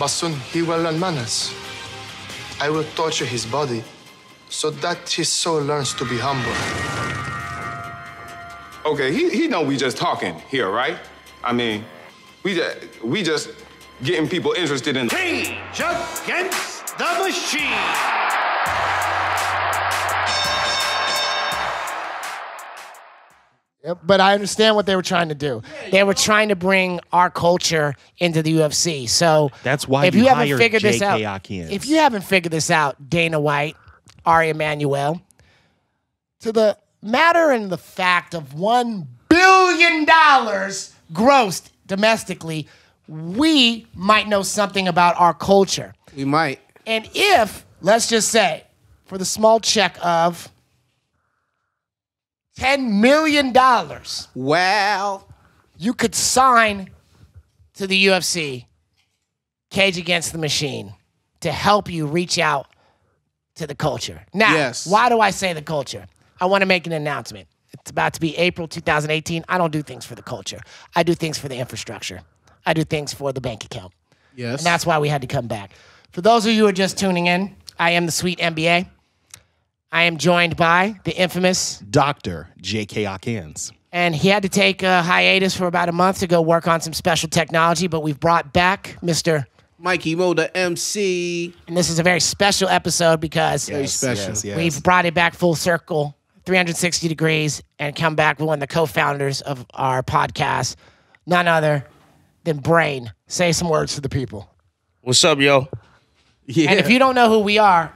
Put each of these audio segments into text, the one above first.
but soon he will learn manners. I will torture his body so that his soul learns to be humble. Okay, he know we just talking here, right? I mean, we just getting people interested in... Cage against the machine! But I understand what they were trying to do. They were trying to bring our culture into the UFC. So that's why if you haven't hired figured this out, Akins. if you haven't figured this out, Dana White, Ari Emanuel, to the matter and the fact of $1 billion grossed domestically, we might know something about our culture. We might. And if, let's just say, for the small check of $10 million. Wow. You could sign to the UFC, Cage Against the Machine, to help you reach out to the culture. Now, why do I say the culture? I want to make an announcement. It's about to be April 2018. I don't do things for the culture. I do things for the infrastructure. I do things for the bank account. Yes. And that's why we had to come back. For those of you who are just tuning in, I am the SweetMBA. I am joined by the infamous Dr. J.K. Akins. And he had to take a hiatus for about a month to go work on some special technology, but we've brought back Mr. MikeyMoTheMc. And this is a very special episode because we've brought it back full circle, 360 degrees, and come back with one of the co-founders of our podcast, none other than Brane. Say some words to the people. What's up, yo? Yeah. And if you don't know who we are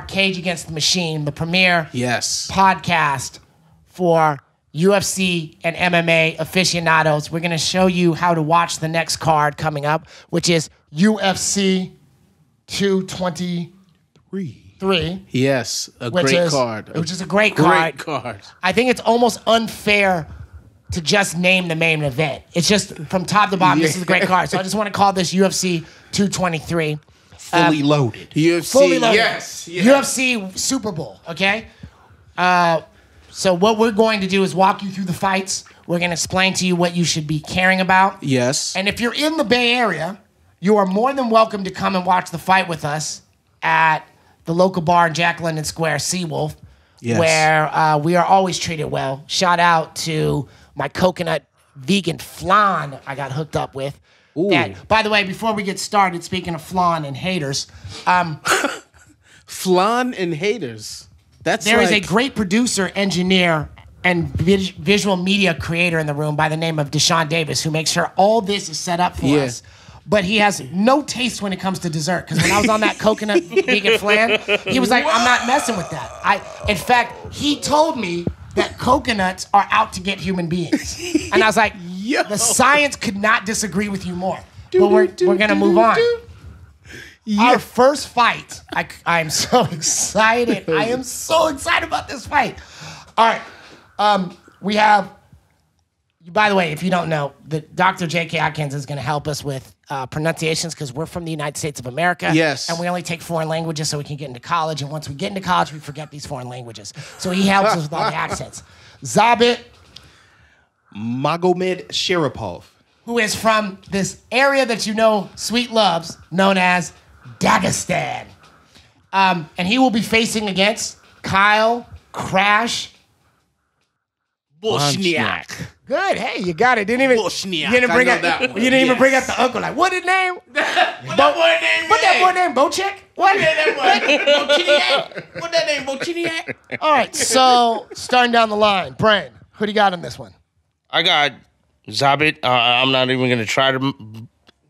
Cage Against the Machine, the premier podcast for UFC and MMA aficionados. We're going to show you how to watch the next card coming up, which is UFC 223. Yes, a great card. Which is a great card. Great card. I think it's almost unfair to just name the main event. It's just from top to bottom, this is a great card. So I just want to call this UFC 223. Fully loaded. UFC, fully loaded. Yes. UFC Super Bowl, okay? So what we're going to do is walk you through the fights. We're going to explain to you what you should be caring about. Yes. And if you're in the Bay Area, you are more than welcome to come and watch the fight with us at the local bar in Jack London Square, Seawolf, where we are always treated well. Shout out to my coconut vegan flan I got hooked up with. That, by the way, before we get started, speaking of flan and haters, flan and haters. There is a great producer, engineer, and visual media creator in the room by the name of DeShawn Davis, who makes sure all this is set up for us. But he has no taste when it comes to dessert. Because when I was on that coconut vegan flan, he was like, I'm not messing with that. In fact, he told me that coconuts are out to get human beins. And I was like, the science could not disagree with you more. But we're going to move on. Our first fight, I am so excited. I am so excited about this fight. All right. We have, by the way, if you don't know, the Dr. J.K. Akins is going to help us with pronunciations because we're from the United States of America. Yes. And we only take foreign languages so we can get into college. And once we get into college, we forget these foreign languages. So he helps us with all the accents. Zabit Magomed Sharipov, who is from this area that you know Sweet loves, known as Dagestan. And he will be facing against Kyle Crash Bolshniak. Good. Hey, you got it. Didn't even Bolshniak. You didn't even bring up the uncle. Like, what his name? What that boy name? Bocek? What that name? Bociniak? All right. So starting down the line, Brane, who do you got on this one? I got Zabit. I'm not even going to try to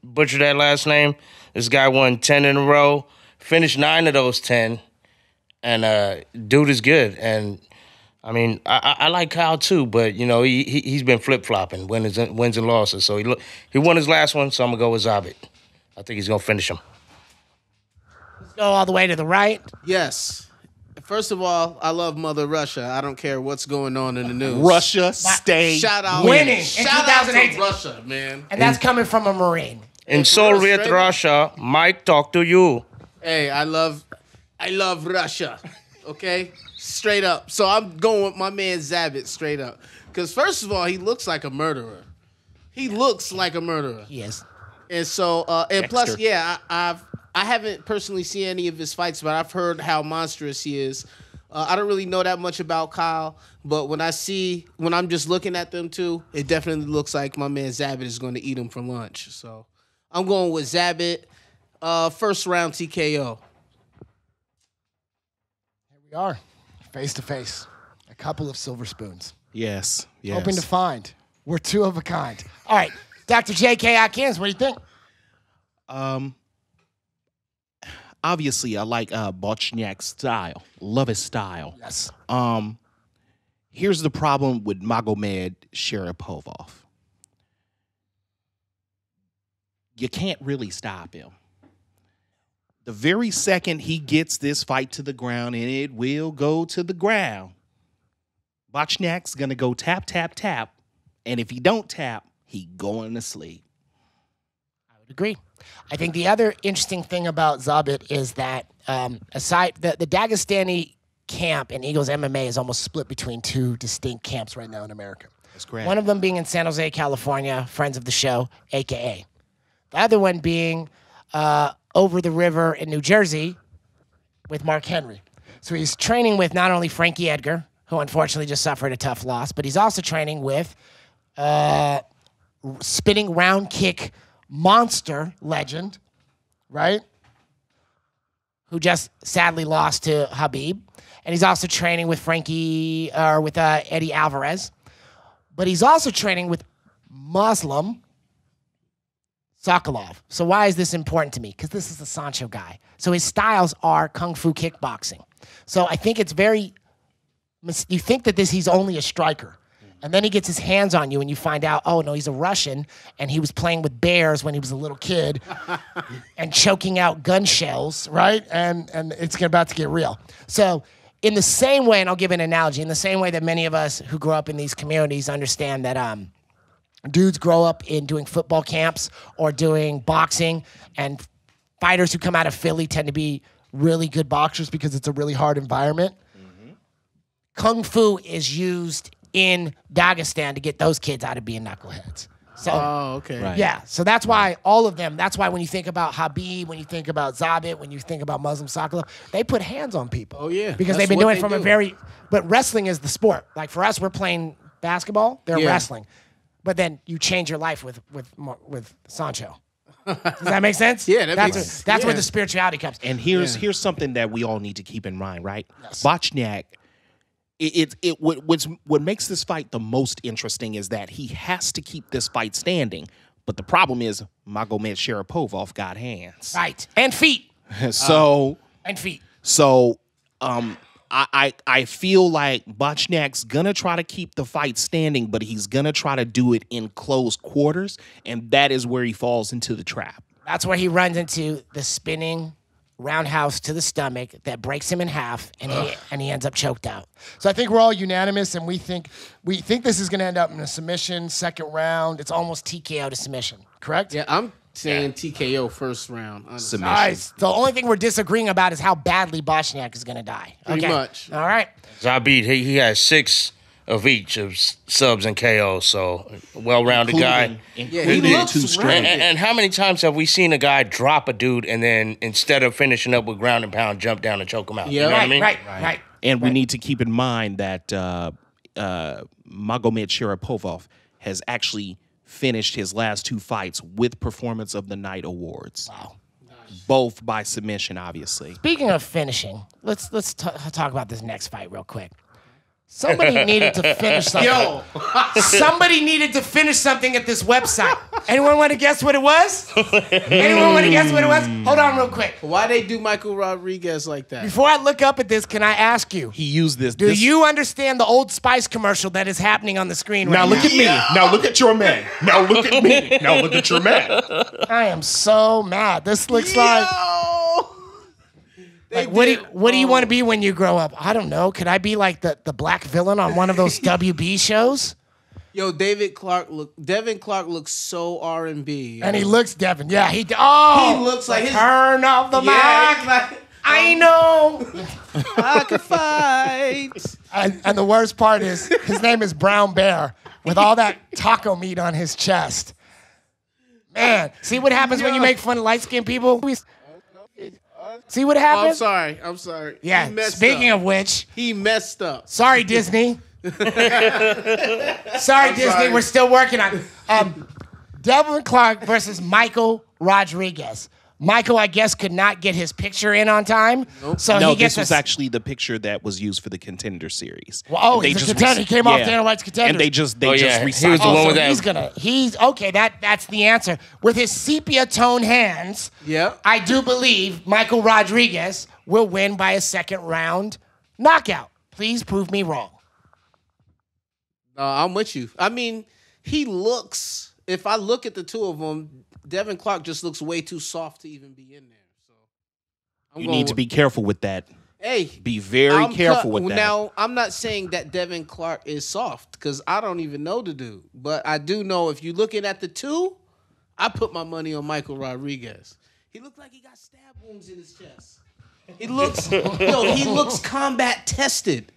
butcher that last name. This guy won 10 in a row, finished 9 of those 10, and dude is good. And, I mean, I like Kyle too, but, you know, he's been flip-flopping, wins and losses. So he won his last one, so I'm going to go with Zabit. I think he's going to finish him. Let's go all the way to the right. Yes. First of all, I love Mother Russia. I don't care what's going on in the news. Russia stay Shout out winning in Shout out 2018. to Russia, man. And that's coming from a Marine. In Soviet Russia, Mike talk to you. Hey, I love Russia. Okay? Straight up. So I'm going with my man Zabit straight up. Because first of all, he looks like a murderer. He looks like a murderer. He is. And so, and plus, I haven't personally seen any of his fights, but I've heard how monstrous he is. I don't really know that much about Kyle, but when I'm just looking at them two, it definitely looks like my man Zabit is going to eat him for lunch. So I'm going with Zabit, first round TKO. Here we are, face to face. A couple of silver spoons. Yes. Hoping to find. We're two of a kind. All right, Dr. J.K. Akins, what do you think? Obviously, I like Bochniak's style. Love his style. Yes. Here's the problem with Magomed Sharapova. You can't really stop him. The very second he gets this fight to the ground, and it will go to the ground, Bochniak's going to go tap, tap, tap. And if he don't tap, he going to sleep. I would agree. I think the other interesting thing about Zabit is that aside the Dagestani camp in Eagles MMA is almost split between two distinct camps right now in America. That's correct. One of them being in San Jose, California, friends of the show, AKA. The other one being over the river in New Jersey with Mark Henry. So he's training with not only Frankie Edgar, who unfortunately just suffered a tough loss, but he's also training with spinning round kick monster legend, right? Who just sadly lost to Habib. And he's also training with Eddie Alvarez. But he's also training with Muslim Sokolov. So why is this important to me? Because this is the Sancho guy. So his styles are kung fu kickboxing. So I think it's very, you think that he's only a striker. And then he gets his hands on you and you find out, oh, no, he's a Russian and he was playing with bears when he was a little kid and choking out gun shells, right? And it's about to get real. So in the same way, and I'll give an analogy, in the same way that many of us who grow up in these communities understand that dudes grow up in doing football camps or doing boxing, and fighters who come out of Philly tend to be really good boxers because it's a really hard environment. Mm-hmm. Kung Fu is used in Dagestan to get those kids out of being knuckleheads. So, okay. Right. Yeah, so that's why all of them, that's why when you think about Habib, when you think about Zabit, when you think about Muslim Sokolov, they put hands on people. Oh, yeah. Because That's they've been what doing they it from do. a very, but wrestling is the sport. Like for us, we're playing basketball, they're wrestling. But then you change your life with Sancho. Does that make sense? Yeah, that's where the spirituality comes. And here's something that we all need to keep in mind, right? Yes. Bochniak, what makes this fight the most interesting is that he has to keep this fight standing. But the problem is Magomed Sharapova got hands. Right. And feet. So And feet. So I feel like Bochniak's gonna try to keep the fight standing, but he's gonna try to do it in close quarters, and that is where he falls into the trap. That's where he runs into the spinning roundhouse to the stomach that breaks him in half, and he ends up choked out. So I think we're all unanimous, and we think this is going to end up in a submission, second round. It's almost TKO to submission, correct? Yeah, I'm saying TKO first round. Honestly. Submission. Nice. The only thing we're disagreeing about is how badly Bochniak is going to die. Pretty much. All right. Zabit, he has 6 of each of subs and KOs, so well-rounded guy. He looks two straight. And how many times have we seen a guy drop a dude and then instead of finishing up with ground and pound, jump down and choke him out? Yeah. You know what I mean? Right. And we need to keep in mind that Magomed Sharapova has actually finished his last 2 fights with Performance of the Night awards. Wow. Both by submission, obviously. Speaking of finishing, let's talk about this next fight real quick. Somebody needed to finish something. Somebody needed to finish something at this website. Anyone want to guess what it was? Anyone want to guess what it was? Hold on real quick. Why they do Michael Rodriguez like that? Before I look up at this, can I ask you, He used this. do you understand the Old Spice commercial that is happening on the screen right Now now? look at me. Now look at your man. Now look at me. Now look at your man. I am so mad. This looks like what do you want to be when you grow up? I don't know. Could I be like the black villain on one of those WB shows? Yo, Devin Clark looks so R&B. And he looks Devin. Yeah, he He looks like his turn off the mic. like, I know. I could fight. And the worst part is his name is Brown Bear with all that taco meat on his chest. Man, see what happens when you make fun of light-skinned people? See what happens? I'm sorry. Yeah, speaking of which. He messed up. Sorry, Disney. Sorry, Disney. We're still working on it. Devin Clark versus Michael Rodriguez. Michael, I guess, could not get his picture in on time. Nope. So no, he gets this was actually the picture that was used for the Contender series. Well, he's a contender. He came off Dana White's Contender. And they just recycled. He was the one with that. He's okay. That's the answer. With his sepia tone hands, I do believe Michael Rodriguez will win by a second round knockout. Please prove me wrong. I'm with you. I mean, he looks. If I look at the two of them, Devin Clark just looks way too soft to even be in there. So you need to be careful with that. Hey, be very careful with that. Now, I'm not saying that Devin Clark is soft because I don't even know the dude, but I do know if you're looking at the two, I put my money on Michael Rodriguez. He looked like he got stab wounds in his chest. He looks, he looks combat tested.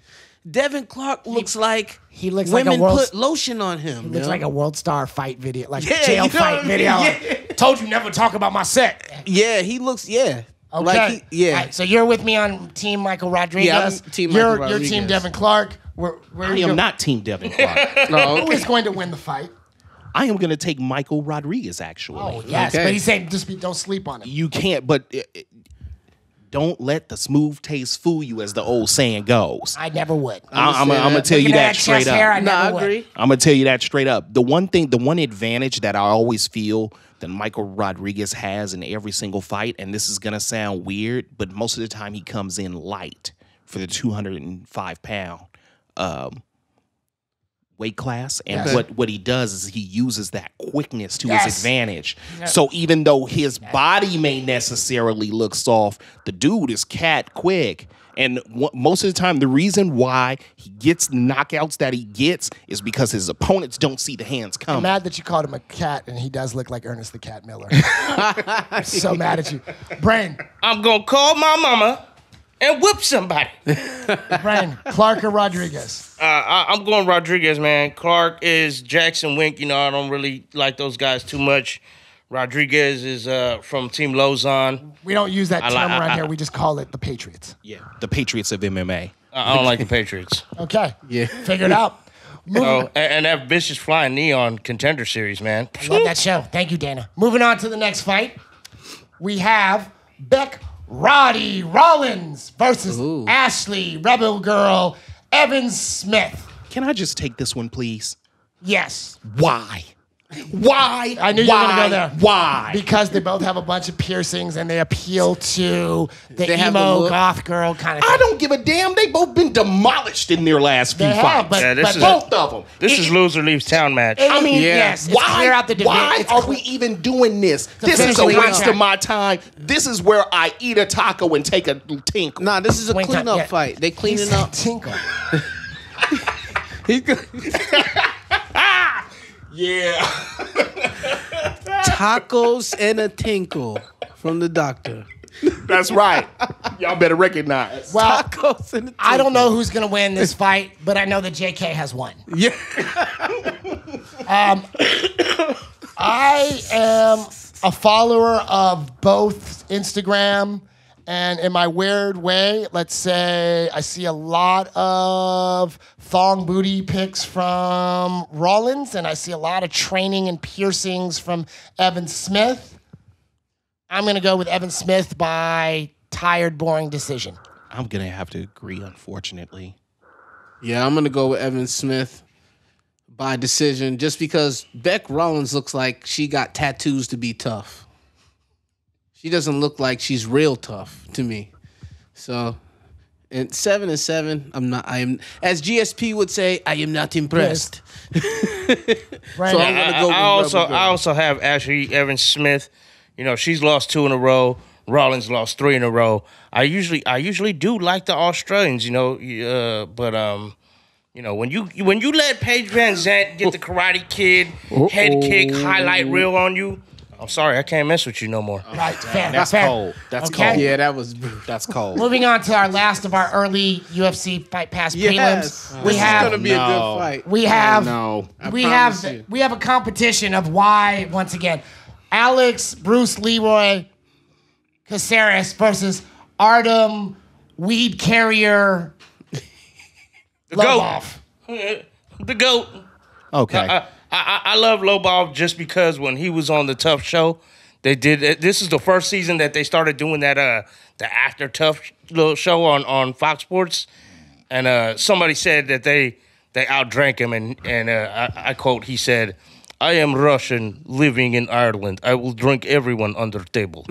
Devin Clark looks like women put lotion on him. He looks like a World Star fight video, like jail fight video. Yeah. Told you never talk about my set. Yeah, he looks. Yeah. Okay. Like right, so you're with me on Team Michael Rodriguez. Yeah, I'm Team Michael Rodriguez. You're Team Devin Clark. I am not Team Devin Clark. No, Who is going to win the fight? I am going to take Michael Rodriguez, actually. Oh, yes, but he's saying don't sleep on him. You can't, but don't let the smooth taste fool you, as the old saying goes. I never would. I'm going to tell you that straight up. I agree. I'm going to tell you that straight up. The one advantage that I always feel that Michael Rodriguez has in every single fight, and this is going to sound weird, but most of the time he comes in light for the 205-pound weight class, and what he does is he uses that quickness to his advantage. So even though his body may necessarily look soft, the dude is cat quick. And most of the time, the reason why he gets the knockouts that he gets is because his opponents don't see the hands coming. I'm mad that you called him a cat, and he does look like Ernest the Cat Miller. I'm so mad at you. Brane. I'm going to call my mama and whip somebody. Brane, Clark or Rodriguez? I'm going Rodriguez, man. Clark is Jackson Wink. You know, I don't really like those guys too much. Rodriguez is from Team Lauzon. We don't use that term around here. We just call it the Patriots. Yeah, the Patriots of MMA. I don't like the Patriots. Okay. Yeah. Figure it out. And that vicious flying knee on Contender Series, man. I love that show. Thank you, Dana. Moving on to the next fight. We have Roddy Rollins versus Ashley Rebel Girl Evans Smith. Can I just take this one, please? Yes. Why? Why? I knew you were going to go there. Why? Because they both have a bunch of piercings and they appeal to the emo goth girl kind of thing. I don't give a damn. They both been demolished in their last few fights. But both of them. This is loser leaves town match. I mean, yes. Clear out the division. Why are we even doing this? This is a waste of my time. This is where I eat a taco and take a tinkle. Nah, this is a cleanup fight. They cleaning up. Tinkle. Yeah. Tacos and a tinkle from the doctor. That's right. Y'all better recognize. Well, Tacos and a tinkle. I don't know who's going to win this fight, but I know that JK has won. Yeah. I am a follower of both Instagram and in my weird way, let's say I see a lot of thong booty pics from Rollins, and I see a lot of training and piercings from Evan Smith. I'm going to go with Evan Smith by tired, boring decision. I'm going to have to agree, unfortunately. Yeah, I'm going to go with Evan Smith by decision just because Beck Rollins looks like she got tattoos to be tough. She doesn't look like she's real tough to me. So, and 7-7, I am, as GSP would say, I am not impressed. Right. So I'm gonna go with I also have Ashley Evans Smith. You know, she's lost 2 in a row. Rollins lost 3 in a row. I usually do like the Australians, you know, but you know, when you let Paige Van Zandt get the Karate Kid head kick highlight reel on you, I'm sorry, I can't mess with you no more. Right, fair. That's fair. cold. That's Okay. cold. Yeah, that's cold. Moving on to our last of our early UFC Fight Pass prelims. This is gonna be a good fight. We have I we promise have you. we have a competition of why, once again, Alex Bruce Leroy Caceres versus Artem Weed Carrier Lobov. The GOAT. Okay. I love Lobov just because when he was on the Tough Show, they did. This is the first season that they started doing that the After Tough little show on Fox Sports, and somebody said that they outdrank him, and I quote, he said, "I am Russian living in Ireland. I will drink everyone under the table."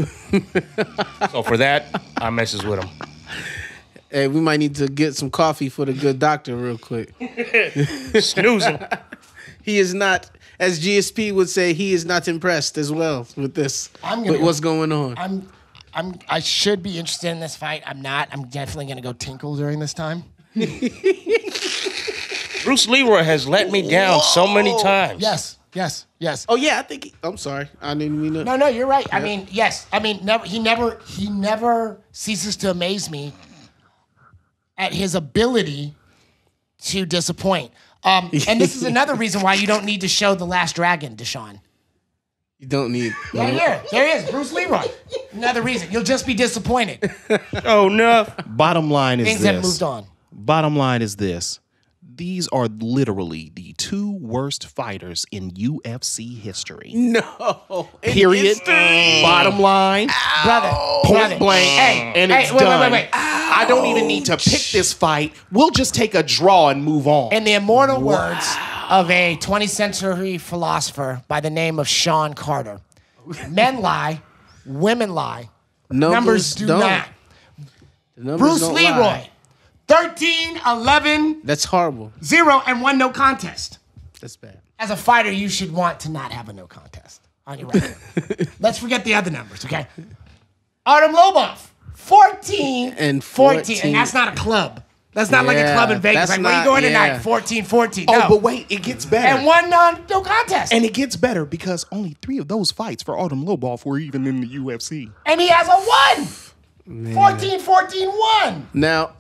So for that, I messes with him. Hey, we might need to get some coffee for the good doctor real quick. Snoozing. He is not, as GSP would say, he is not impressed as well with this. With what's going on. I should be interested in this fight. I'm not. I'm definitely gonna go tinkle during this time. Bruce Leroy has let me down so many times. Yes. Oh yeah, I think. I'm sorry, I didn't mean to. No, you're right. I mean, yes. I mean, he never ceases to amaze me at his ability to disappoint. And this is another reason why you don't need to show The Last Dragon, DeShawn. You don't need. Right here. There he is, Bruce Leroy. Another reason. You'll just be disappointed. Oh, no. Bottom line is Things have moved on. Bottom line is this. These are literally the two worst fighters in UFC history. No. Period. Bottom line. Brother. Point blank. And it's done. Wait. I don't even need to pick this fight. We'll just take a draw and move on. In the immortal words of a 20th century philosopher by the name of Sean Carter, men lie, women lie, numbers do not. Bruce Leroy, 13-11. That's horrible. 0-1 no contest. That's bad. As a fighter, you should want to not have a no contest on your record. Let's forget the other numbers, okay? Artem Lobov, 14 and 14. And that's not a club. That's not like a club in Vegas. Like, where are you going tonight? 14-14. No. Oh, but wait, it gets better. And one no contest. And it gets better because only 3 of those fights for Artem Lobov were even in the UFC. And he has a 1. 14-14-1. Now,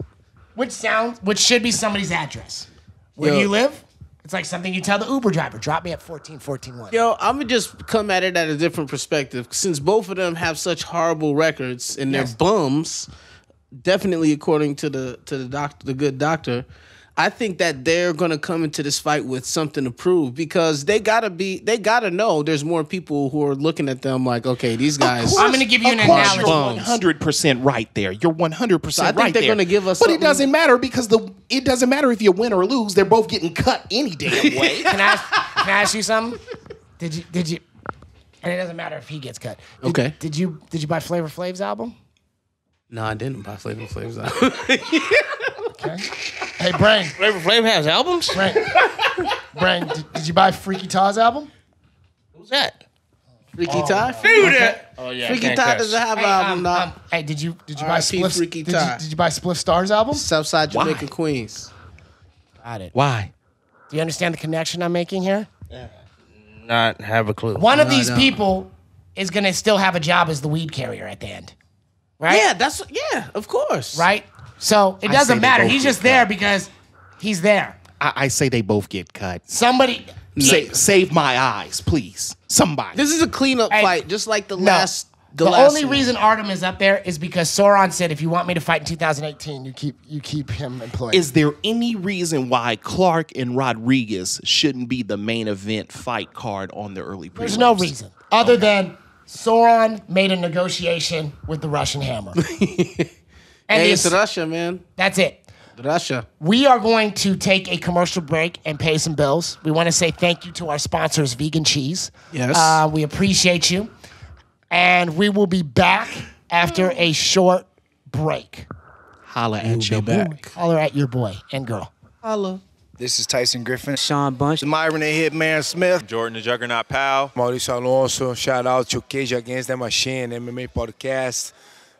which should be somebody's address. Where do you live? It's like something you tell the Uber driver. Drop me at 14-14-1. Yo, I'm going to just come at it at a different perspective. Since both of them have such horrible records and they're bums, definitely according to the doctor, the good doctor, I think that they're going to come into this fight with something to prove because they got to know there's more people who are looking at them like, okay, these guys. I'm going to give you an analogy. You're 100% right there. You're 100% so I think they're going to give us But it doesn't matter because it doesn't matter if you win or lose. They're both getting cut any damn way. Can I ask you something? Did you? And it doesn't matter if he gets cut. Okay. Did you buy Flavor Flav's album? No, I didn't buy Flavor Flav's album. Okay. Hey, Brane. Flavor Flav has albums? Brane, did you buy Freaky Taw's album? Who's that? Freaky Taw? Oh yeah. Freaky Taw doesn't have an album, dog. Hey, did you buy Spliff? Freaky Taw. Did you buy Spliff Star's album? Southside Jamaica, Queens. Got it. Why? Do you understand the connection I'm making here? Not have a clue. One of these people is going to still have a job as the weed carrier at the end. Right? Yeah, of course. Right? So it doesn't matter. He's just there because he's there. I say they both get cut. Somebody save my eyes, please. Somebody. This is a cleanup fight, just like the last. The only reason Artem is up there is because Sauron said, if you want me to fight in 2018, you keep him employed. Is there any reason why Clark and Rodriguez shouldn't be the main event fight card on the early prelims? There's no reason other than Sauron made a negotiation with the Russian hammer. And it's Russia, man. That's it. Russia. We are going to take a commercial break and pay some bills. We want to say thank you to our sponsors, Vegan Cheese. Yes. We appreciate you. And we will be back after a short break. Holla at your boy. Holler at your boy and girl. Holla. This is Tyson Griffin. Sean Bunch. Myron the Hitman Smith. Jordan the Juggernaut Powell. Maurício Alonso. Shout out to Cage Against the Machine, MMA Podcast,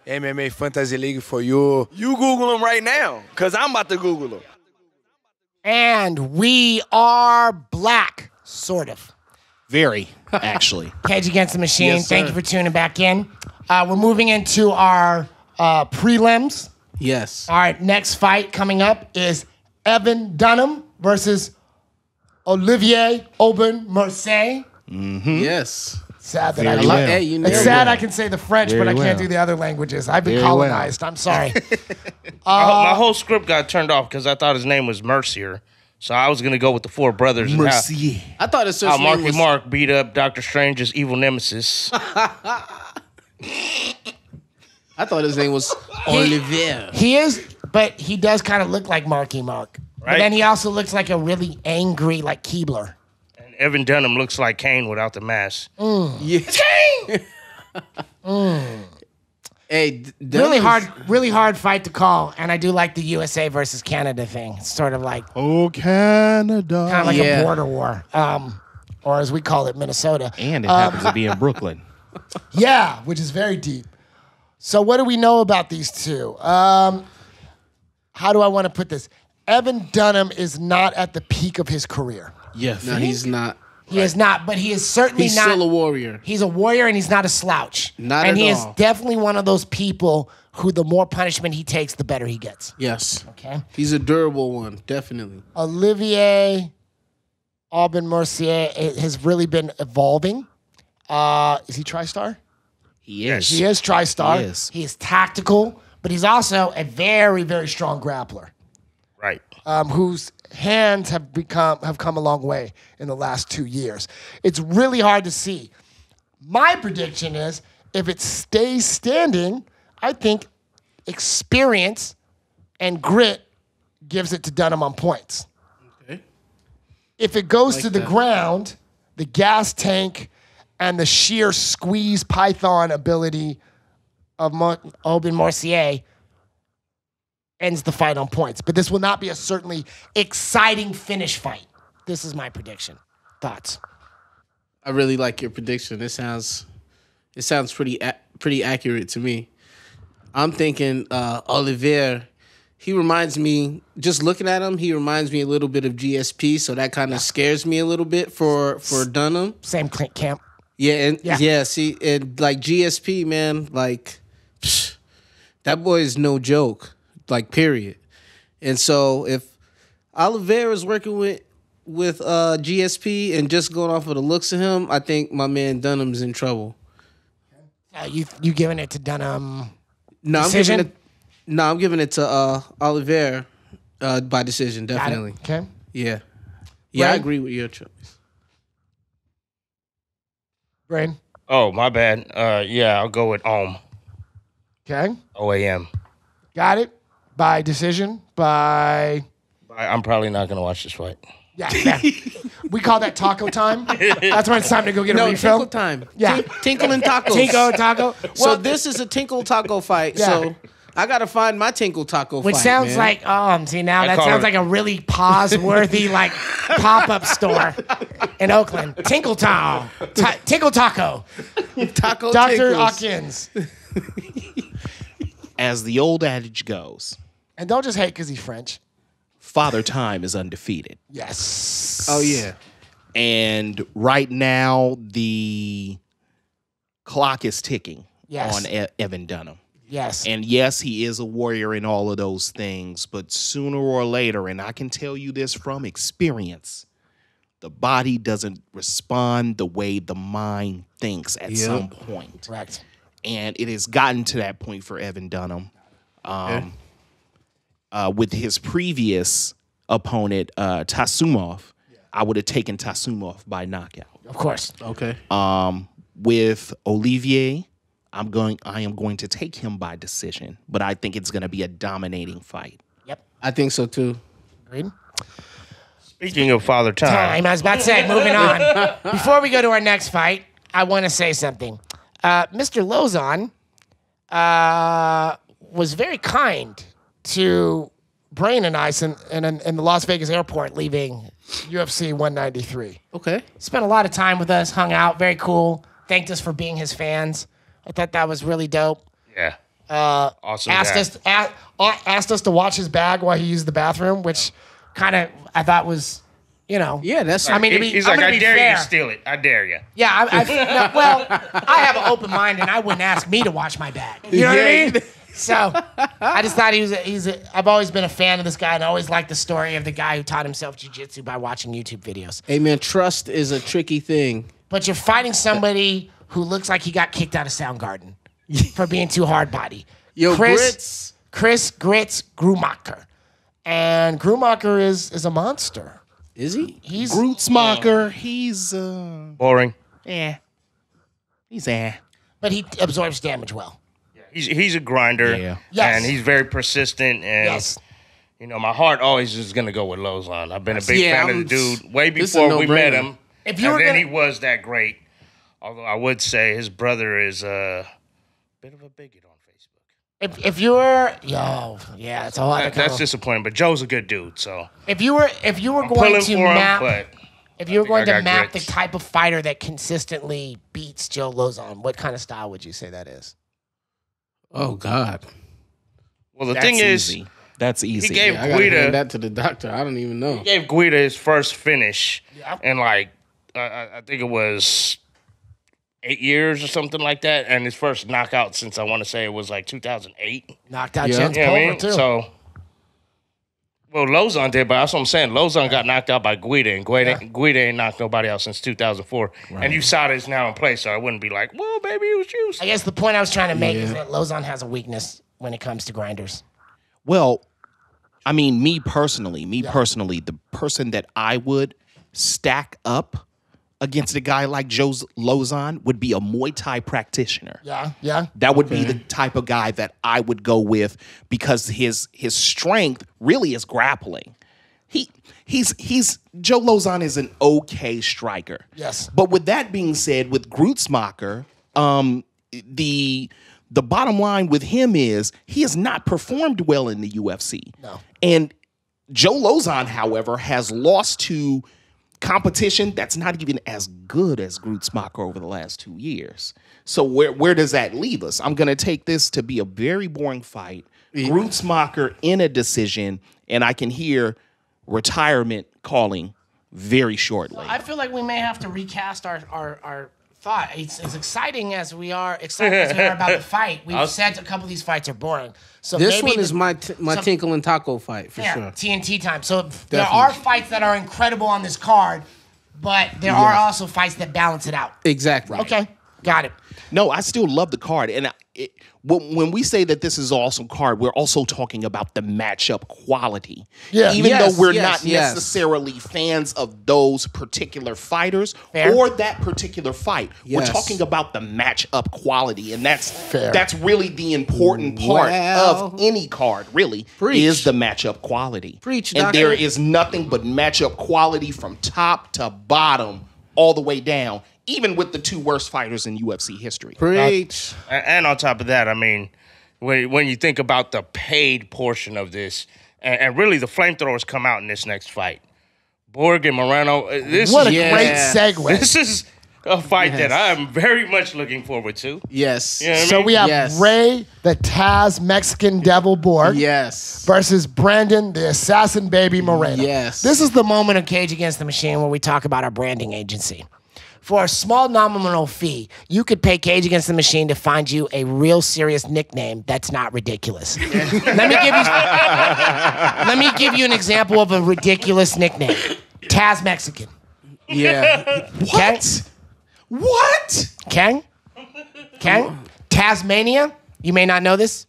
MMA Fantasy League for you. You Google them right now, because I'm about to Google them. And we are black, sort of. Very, actually. Cage Against the Machine. Yes, Thank you for tuning back in. We're moving into our prelims. Yes. All right, next fight coming up is Evan Dunham versus Olivier Aubin Mercier. Yes. Sad that Very I well. Hey, you know It's sad I can say the French, but I Very can't well. do the other languages. I've been Very well. colonized. I'm sorry. My whole script got turned off because I thought his name was Mercier. So I was gonna go with the four brothers. and Mercier. I thought his How first name Marky was. Mark beat up Doctor Strange's evil nemesis. I thought his name was Olivier. He is, but he does kind of look like Marky Mark. But Right. then he also looks like a really angry, like Keebler. And Evan Dunham looks like Kane without the mask. Yeah. Hey, Really hard fight to call. And I do like the USA versus Canada thing. It's sort of like Oh, Canada. kind of like Yeah. a border war, or as we call it, Minnesota. And it happens to be in Brooklyn. Yeah, which is very deep. So what do we know about these two? How do I want to put this? Evan Dunham is not at the peak of his career. Yeah. No, he's not. He is not, but he is certainly He's not. still a warrior. He's a warrior and he's not a slouch. Not and at he all. is definitely one of those people who the more punishment he takes, the better he gets. Yes. Okay. He's a durable one, definitely. Olivier Aubin Mercier has really been evolving. Is he TriStar? He is. He is TriStar. He is. He is tactical, but he's also a very, very strong grappler. Right. Whose hands have come a long way in the last 2 years. It's really hard to see. My prediction is if it stays standing, I think experience and grit gives it to Dunham on points. Okay. If it goes Like to the that. ground, the gas tank and the sheer squeeze python ability of Aubin Mercier ends the fight on points. But this will not be a certainly exciting finish fight. This is my prediction. Thoughts? I really like your prediction. It sounds pretty accurate to me. I'm thinking Olivier. He reminds me, just looking at him, he reminds me a little bit of GSP, so that kind of scares me a little bit for Dunham. Same camp. Yeah, and Yeah. see, and like GSP, man, like that boy is no joke, like period. And so if Oliveira is working with GSP and just going off of the looks of him, I think my man Dunham's in trouble. You giving it to Dunham? No, Decision? I'm giving it to Oliveira by decision, Got it. definitely. Okay. Yeah, I Right. agree with your choice. Brane? Oh, my bad. Yeah, I'll go with OM. Okay. OAM. Got it. By decision? By... I'm probably not going to watch this fight. Yeah. We call that taco time. That's when it's time to go get a No, refill. tinkle time. Yeah. Tinkle and tacos. Tinko taco. So Well, this is a tinkle taco fight. Yeah. So I gotta find my tinkle taco which fight. sounds man. like, see now I that call sounds it- like a really pause-worthy like pop-up store in Oakland. Tinkle Taco. Tinkle Taco. taco Dr. tinkles. Akins. As the old adage goes, And don't just hate because he's French. Father Time is undefeated. Yes. Oh yeah. And right now, the clock is ticking Yes. on Evan Dunham. Yes. And yes, he is a warrior in all of those things, but sooner or later, and I can tell you this from experience, the body doesn't respond the way the mind thinks at some point. Correct. And it has gotten to that point for Evan Dunham. With his previous opponent, Tasumov, I would have taken Tasumov by knockout. Of course. Okay. With Olivier, I am going to take him by decision, but I think it's going to be a dominating fight. Yep. I think so too. Agreed. Speaking of Father Time, I was about to say, moving on. Before we go to our next fight, I want to say something. Mr. Lauzon was very kind to Brane and I in the Las Vegas airport leaving UFC 193. Okay. Spent a lot of time with us, hung out, very cool. Thanked us for being his fans. I thought that was really dope. yeah, awesome. Asked guy. us to watch his bag while he used the bathroom, which kind of I thought was, Yeah, that's. I mean, to be, He's I'm like, gonna I be dare you fair. to steal it. I dare you. Yeah, I have an open mind, and I wouldn't ask me to watch my bag. You know what I mean? So I just thought I've always been a fan of this guy, and I always liked the story of the guy who taught himself jiu-jitsu by watching YouTube videos. Hey man, trust is a tricky thing. but you're fighting somebody who looks like he got kicked out of Soundgarden for being too hard body. Yo, Chris Grits Grumacher. And Grumacher is a monster. Is he? He's Grutzmacher, he's Boring. He's but he absorbs damage well. He's a grinder. Yeah. Yes. And he's very persistent. And Yes. you know, my heart always is gonna go with Lauzon. I've been a big fan of the dude way this is before a we met no-brainer. him. If you were and then gonna- he was that great. Although I would say his brother is a bit of a bigot on Facebook. If you were it's a lot. That's disappointing. But Joe's a good dude, so If you were going pulling to for him, map, but if you were going I to got map grits. the type of fighter that consistently beats Joe Lauzon, what kind of style would you say that is? Oh God. well, the That's thing easy. is, That's easy. he gave I gotta hand Guida that to the doctor. I don't even know. gave Guida his first finish, Yeah. and like I think it was 8 years or something like that, and his first knockout since I want to say it was like 2008. Knocked out Yeah. Jens You know what I Pulver mean? too. So, well, Lauzon did, but that's what I'm saying. Lauzon got knocked out by Guida, and Guida ain't knocked nobody out since 2004. And USADA is now in place, so I wouldn't be like, well, maybe it was juice. I guess the point I was trying to make is that Lauzon has a weakness when it comes to grinders. Well, I mean, me personally, the person that I would stack up against a guy like Joe Lauzon would be a Muay Thai practitioner. Yeah. That would be the type of guy that I would go with because his strength really is grappling. He's Joe Lauzon is an okay striker. Yes. But with that being said, with Grutzmacher, the bottom line with him is he has not performed well in the UFC. No. And Joe Lauzon, however, has lost to competition that's not even as good as Grutzmacher over the last 2 years. So where does that leave us? I'm going to take this to be a very boring fight. Grutzmacher in a decision, and I can hear retirement calling very shortly. I feel like we may have to recast our thought. It's as exciting as we are about the fight. We've said a couple of these fights are boring. So This maybe one is my Tinkle and Taco fight for sure. TNT time. So there are fights that are incredible on this card, but there are also fights that balance it out. Exactly. Okay, got it. No, I still love the card. And when we say that this is awesome card, we're also talking about the matchup quality. Yeah. Even Yes, though we're yes, not yes. necessarily fans of those particular fighters Fair. or that particular fight. We're Yes. talking about the matchup quality. And Fair. that's really the important part of any card, really, Preach. is the matchup quality. Preach, and doctor. there is nothing but matchup quality from top to bottom all the way down, even with the two worst fighters in UFC history. Preach. And on top of that, I mean, when you think about the paid portion of this, and really the flamethrowers come out in this next fight. Borg and Moreno. What a great segue. This is a fight that I'm very much looking forward to. Yes. You know what I So mean? we have Yes. Ray, the Taz Mexican Devil Borg. Yes. Versus Brandon, the Assassin Baby Moreno. Yes. This is the moment of Cage Against the Machine where we talk about our branding agency. For a small nominal fee, you could pay Cage Against the Machine to find you a real serious nickname that's not ridiculous. Let me give you an example of a ridiculous nickname. Taz Mexican. Yeah. What? Okay? Tasmania, you may not know this,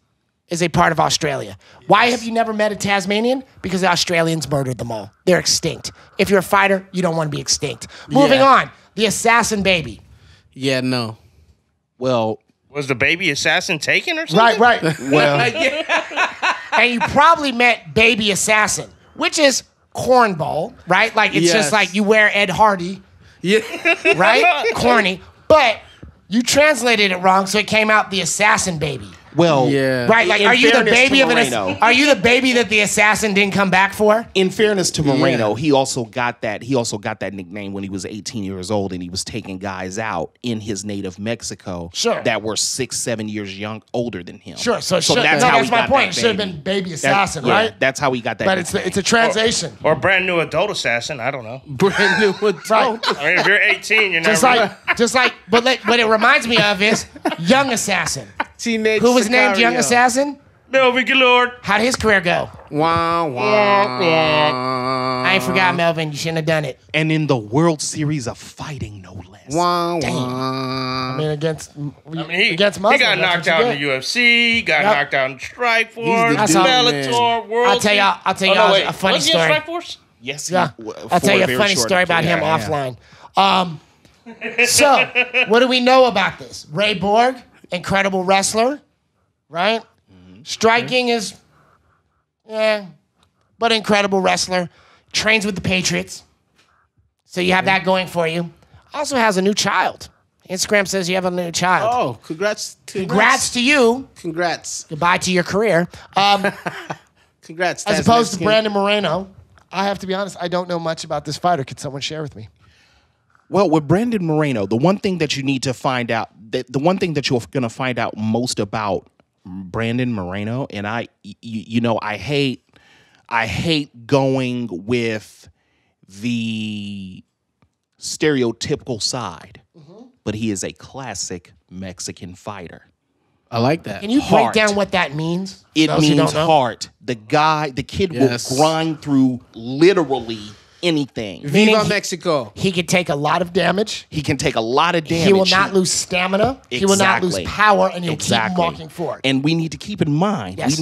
is a part of Australia. Why have you never met a Tasmanian? Because the Australians murdered them all. They're extinct. If you're a fighter, you don't want to be extinct. Moving on. The Assassin Baby. Yeah, no. Well, Was the baby assassin taken or something? Right. well, And you probably met Baby Assassin, which is cornball, right? Like it's Yes. just like you wear Ed Hardy, Yeah. right? Corny. But you translated it wrong, so it came out the Assassin Baby. well, Yeah. Right, like In are you the fairness baby to of an Moreno. Are you the baby that the assassin didn't come back for? In fairness to Moreno, he also got that nickname when he was 18 years old, and he was taking guys out in his native Mexico Sure. that were 6-7 years older than him. Sure, so that's that's how he my got point. that It should have baby. been Baby That- Assassin, yeah, right? That's how he got that. But it's nickname. a translation. Or brand new adult assassin. I don't know. Brand new adult. Right. I mean, if you're 18, you're not Just like, but what it reminds me of is Young Assassin. Teenage Who was named Sicario. Young Assassin? Melvin Galord. How'd his career go? Wah, wah. I ain't forgot, Melvin. You shouldn't have done it. And in the World Series of Fighting, no less. Wah, Damn. wah. I mean, against He Muslim, got knocked out in the UFC. He got knocked out in Strikeforce, He's the Bellator, World. I'll tell you a funny Was he in story. Strikeforce? Yes, Yeah, I'll tell you a funny story about him offline. So, what do we know about this? Ray Borg, incredible wrestler, right? Striking is, but incredible wrestler. Trains with the Patriots. So you have that going for you. Also has a new child. Instagram says you have a new child. Oh, congrats to you. Congrats. Goodbye to your career. Congrats. As opposed to Brandon Moreno. I have to be honest, I don't know much about this fighter. Could someone share with me? Well, with Brandon Moreno, the one thing that you need to find out, the one thing that you're going to find out most about Brandon Moreno, and I hate going with the stereotypical side, but he is a classic Mexican fighter. I like that. Can you break down what that means? It means heart. The kid will grind through literally anything. Viva Mexico. He could take a lot of damage. He can take a lot of damage. He will not lose stamina. Exactly. He will not lose power, and he'll keep walking forward. And we need to keep in mind, Yes.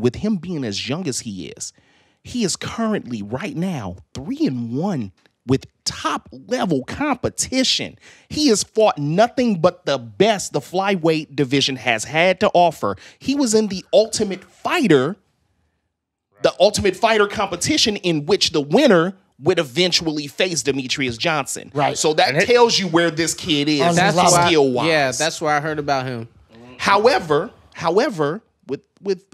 with him being as young as he is currently right now 3-1 with top level competition. He has fought nothing but the best the flyweight division has had to offer. He was in the Ultimate Fighter, the Ultimate Fighter competition in which the winner would eventually face Demetrius Johnson. Right. So that tells you where this kid is skill-wise. Yeah, that's where I heard about him. However, with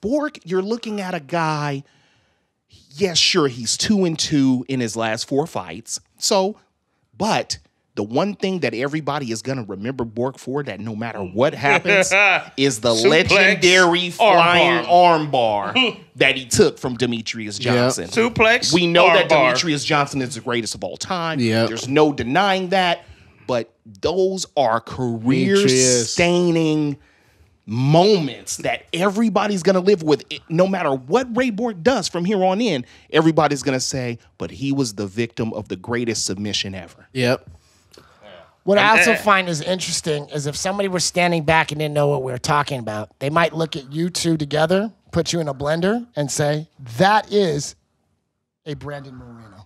Bork, you're looking at a guy. Yes, sure, he's 2-2 in his last 4 fights. But the one thing that everybody is going to remember Bork for, that no matter what happens, is the legendary flying armbar that he took from Demetrius Johnson. Yep. Suplex. We know that armbar. Demetrius Johnson is the greatest of all time. Yep. There's no denying that. But those are career-staining moments that everybody's going to live with. No matter what Ray Borg does from here on in, everybody's going to say, but he was the victim of the greatest submission ever. Yep. What I also find is interesting is if somebody were standing back and didn't know what we were talking about, they might look at you two together, put you in a blender, and say, that is a Brandon Moreno.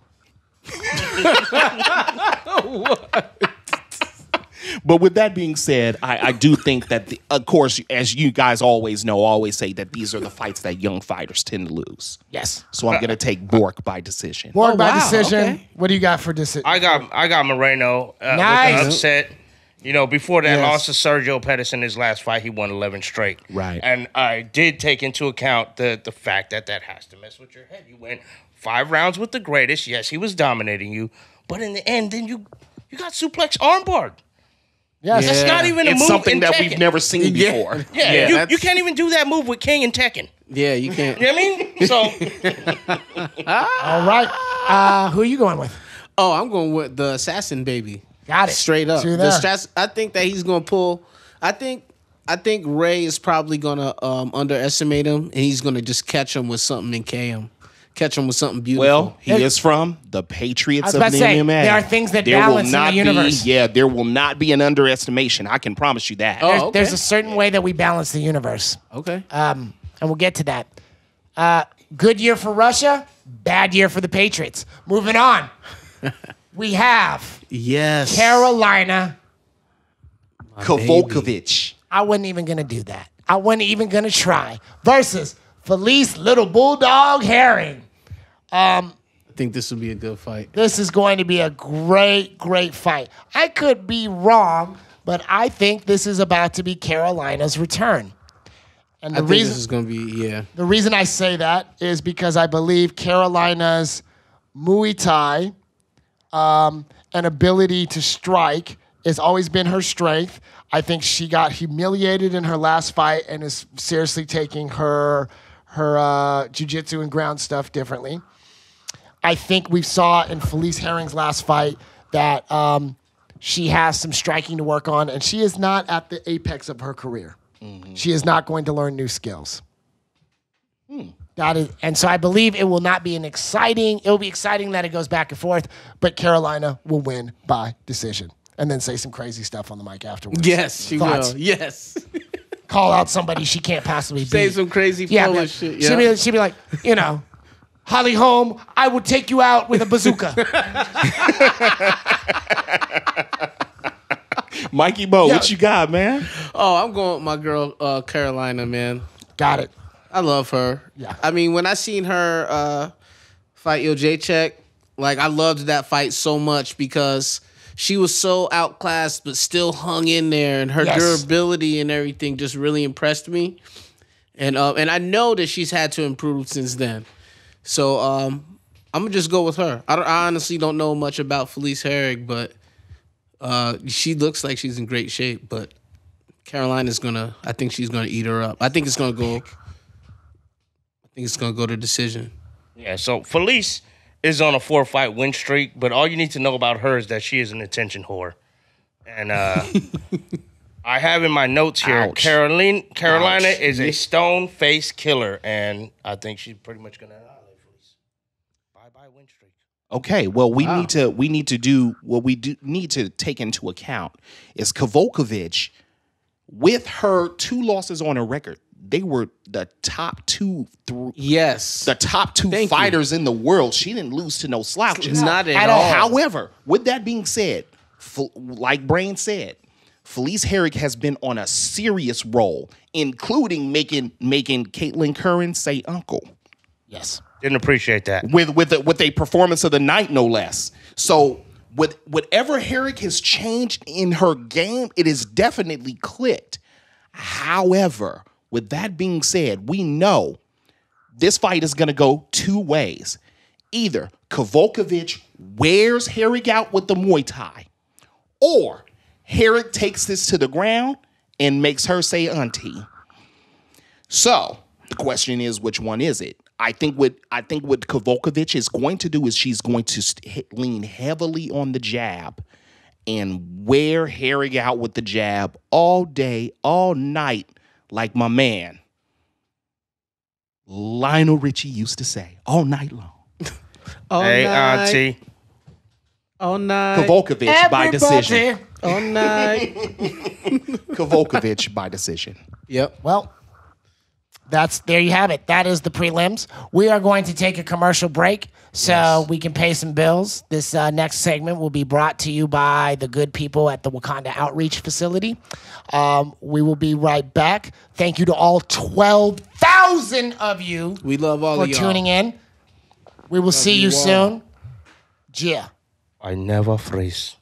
But with that being said, I do think that, of course, as you guys always know, always say that these are the fights that young fighters tend to lose. Yes. So I'm going to take Bork by decision. Bork by decision. Okay. What do you got for decision? I got Moreno with Nice. an upset. You know, before that loss to Sergio Pettis in his last fight, he won 11 straight. Right. And I did take into account the fact that has to mess with your head. You went 5 rounds with the greatest. Yes, he was dominating you. But in the end, then you got suplex armbarred. Yes. That's not even a move It's something in that Tekken. we've never seen before. Yeah, you can't even do that move with King and Tekken. Yeah, you can't. You know what I mean? So, All right. Who are you going with? Oh, I'm going with the assassin baby. Got it. Straight up. See there. I think that he's going to pull. I think Ray is probably going to underestimate him, and he's going to just catch him with something and K him. Catch him with something beautiful. Well, he is from the Patriots of the say, MMA. there are things that balance in the universe. There will not be an underestimation. I can promise you that. There's a certain way that we balance the universe. Okay. And we'll get to that. Good year for Russia, bad year for the Patriots. Moving on. We have Carolina Kovalkovich. I wasn't even going to do that. I wasn't even going to try. Versus Felice Little Bulldog Herring. I think this will be a good fight. This is going to be a great, great fight. I could be wrong, but I think this is about to be Carolina's return. And I think this is going to be, the reason I say that is because I believe Carolina's Muay Thai and ability to strike has always been her strength. I think she got humiliated in her last fight and is seriously taking her jiu-jitsu and ground stuff differently. I think we saw in Felice Herring's last fight that she has some striking to work on, and she is not at the apex of her career. Mm-hmm. She is not going to learn new skills. That is, and so I believe it will not be it will be exciting that it goes back and forth, but Carolina will win by decision. And then say some crazy stuff on the mic afterwards. Yes, she will. Yes. Call out somebody she can't possibly say beat. Some crazy Polish shit. Yeah. She'd be like, Holly Holm, I will take you out with a bazooka. Mikey Mo, what you got, man? Oh, I'm going with my girl Carolina, man. Got it. I love her. Yeah. I mean, when I seen her fight Jacek, like I loved that fight so much because she was so outclassed but still hung in there, and her durability and everything just really impressed me. And I know that she's had to improve since then. So I'm gonna just go with her. I honestly don't know much about Felice Herrig, but she looks like she's in great shape. But Carolina's I think she's gonna eat her up. I think it's gonna go to decision. Yeah. So Felice is on a 4-fight win streak, but all you need to know about her is that she is an attention whore. And I have in my notes here, Carolina is a stone-faced killer, and I think she's pretty much going to annihilate Felice. Bye-bye win streak. Okay, well, we need to do what we need to take into account is Kavovkovic, with her 2 losses on her record, they were the top 2 the top 2 fighters in the world. She didn't lose to no slouches. Not at all. However, with that being said, like Brane said, Felice Herrig has been on a serious roll, including making Caitlin Curran say uncle. Yes. Didn't appreciate that. With a performance of the night, no less. So with whatever Herrig has changed in her game, it has definitely clicked. However, with that being said, we know this fight is going to go 2 ways. Either Kavovkovic wears Herrig out with the Muay Thai, or Herrig takes this to the ground and makes her say auntie. So the question is, which one is it? I think what Kavovkovic is going to do is she's going to lean heavily on the jab and wear Herrig out with the jab all day, all night, like my man Lionel Richie used to say, all night long. Hey, auntie. All night. Kavovkovic by decision. All night. Kavovkovic by decision. Yep. Well, there you have it. That is the prelims. We are going to take a commercial break so we can pay some bills. This next segment will be brought to you by the good people at the Wakanda Outreach Facility. We will be right back. Thank you to all 12,000 of you. We love all of y'all for tuning in. We will see you soon. Yeah. I never freeze.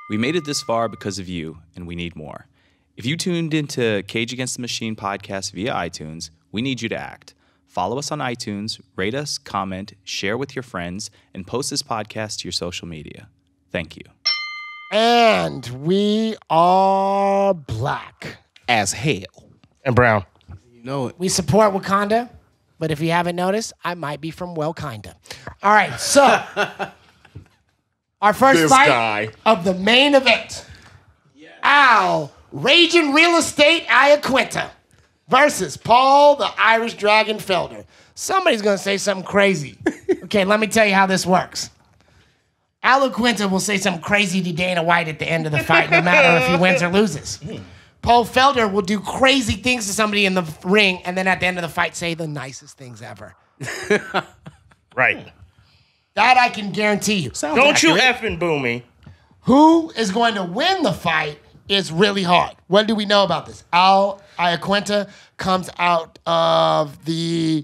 We made it this far because of you, and we need more. If you tuned into Cage Against the Machine podcast via iTunes, we need you to act. Follow us on iTunes, rate us, comment, share with your friends, and post this podcast to your social media. Thank you. And we are black as hell. And brown. You know it. We support Wakanda, but if you haven't noticed, I might be from Wakanda. All right, so our first fight of the main event. Al Raging Real Estate Iaquinta versus Paul the Irish Dragon Felder. Somebody's going to say something crazy. Okay, let me tell you how this works. Al Iaquinta will say something crazy to Dana White at the end of the fight, no matter if he wins or loses. Paul Felder will do crazy things to somebody in the ring, and then at the end of the fight say the nicest things ever. Right. That I can guarantee you. Don't you effing boo me. Who is going to win the fight is really hard. What do we know about this? Al Iaquinta comes out of the,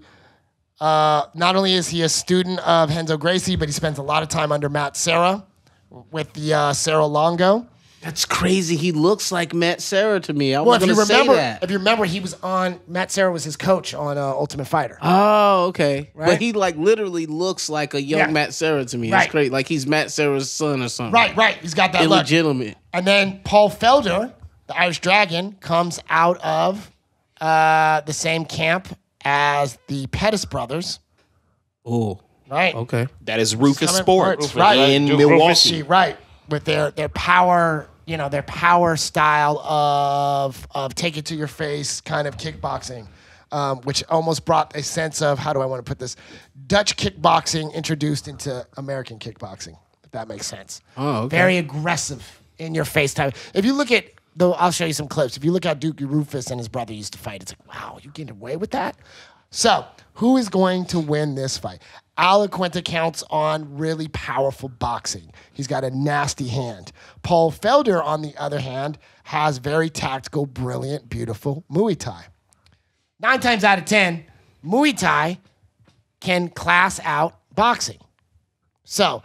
not only is he a student of Renzo Gracie, but he spends a lot of time under Matt Serra with the Serra Longo. That's crazy. He looks like Matt Serra to me. I was going to say that. If you remember, he was on, Matt Serra was his coach on Ultimate Fighter. Oh, okay. Right? But he like literally looks like a young Matt Serra to me. Right. It's great. Like he's Matt Serra's son or something. Right. He's got that illegitimate look. And then Paul Felder, the Irish Dragon, comes out of the same camp as the Pettis brothers. Oh. Right. Okay. That is Rufus Sports right. in Milwaukee. Right. With their power their power style of take it to your face kind of kickboxing, which almost brought a sense of, how do I want to put this, Dutch kickboxing introduced into American kickboxing, if that makes sense. Oh, okay. Very aggressive, in your face type. If you look at, I'll show you some clips. If you look how Dookie Rufus and his brother used to fight, it's like, wow, you getting away with that? So, who is going to win this fight? Iaquinta counts on really powerful boxing. He's got a nasty hand. Paul Felder, on the other hand, has very tactical, brilliant, beautiful Muay Thai. 9 times out of 10, Muay Thai can class out boxing. So,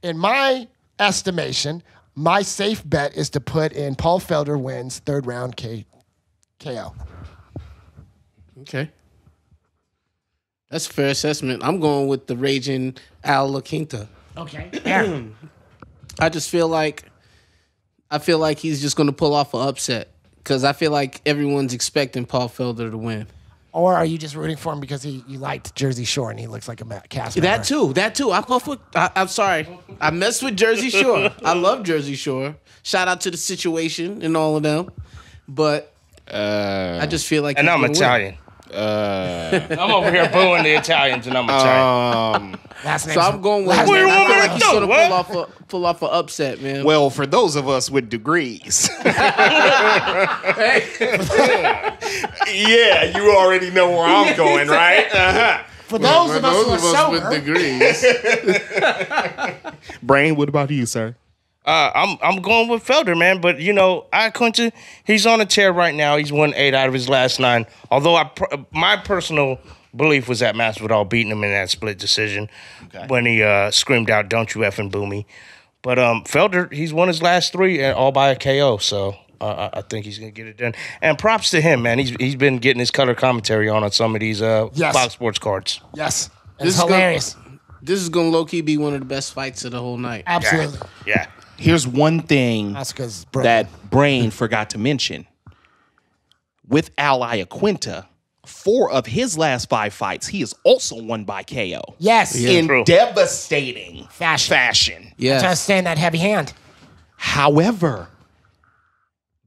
in my estimation, my safe bet is to put in Paul Felder wins 3rd round KO. Okay. That's a fair assessment. I'm going with the raging Iaquinta. Okay. Yeah. I just feel like he's just going to pull off an upset because I feel like everyone's expecting Paul Felder to win. Or are you just rooting for him because you liked Jersey Shore and he looks like a cast member? That too. I'm sorry. I messed with Jersey Shore. I love Jersey Shore. Shout out to The Situation and all of them. But I just feel like and I'm Italian. I'm over here booing the Italians, and I'm Italian. So I'm going with. I feel like he's gonna pull off an upset, man. Well, for those of us with degrees, yeah, you already know where I'm going, right? Uh-huh. For those of us who are sober, with degrees. Brane, what about you, sir? I'm going with Felder, man. But Iaquinta, he's on a tear right now. He's won 8 out of his last 9. Although my personal belief was that Masvidal beating him in that split decision when he screamed out, "Don't you effing boo me!" But Felder, he's won his last 3 all by a KO. So I think he's gonna get it done. And props to him, man. He's been getting his color commentary on some of these Fox Sports cards. Yes, it's hilarious. This is gonna low key be one of the best fights of the whole night. Absolutely. Yeah. Here's one thing that Brane forgot to mention. With Iaquinta, 4 of his last 5 fights, he has also won by KO. Yes. In devastating fashion. Yeah. Trying to stay in that heavy hand. However,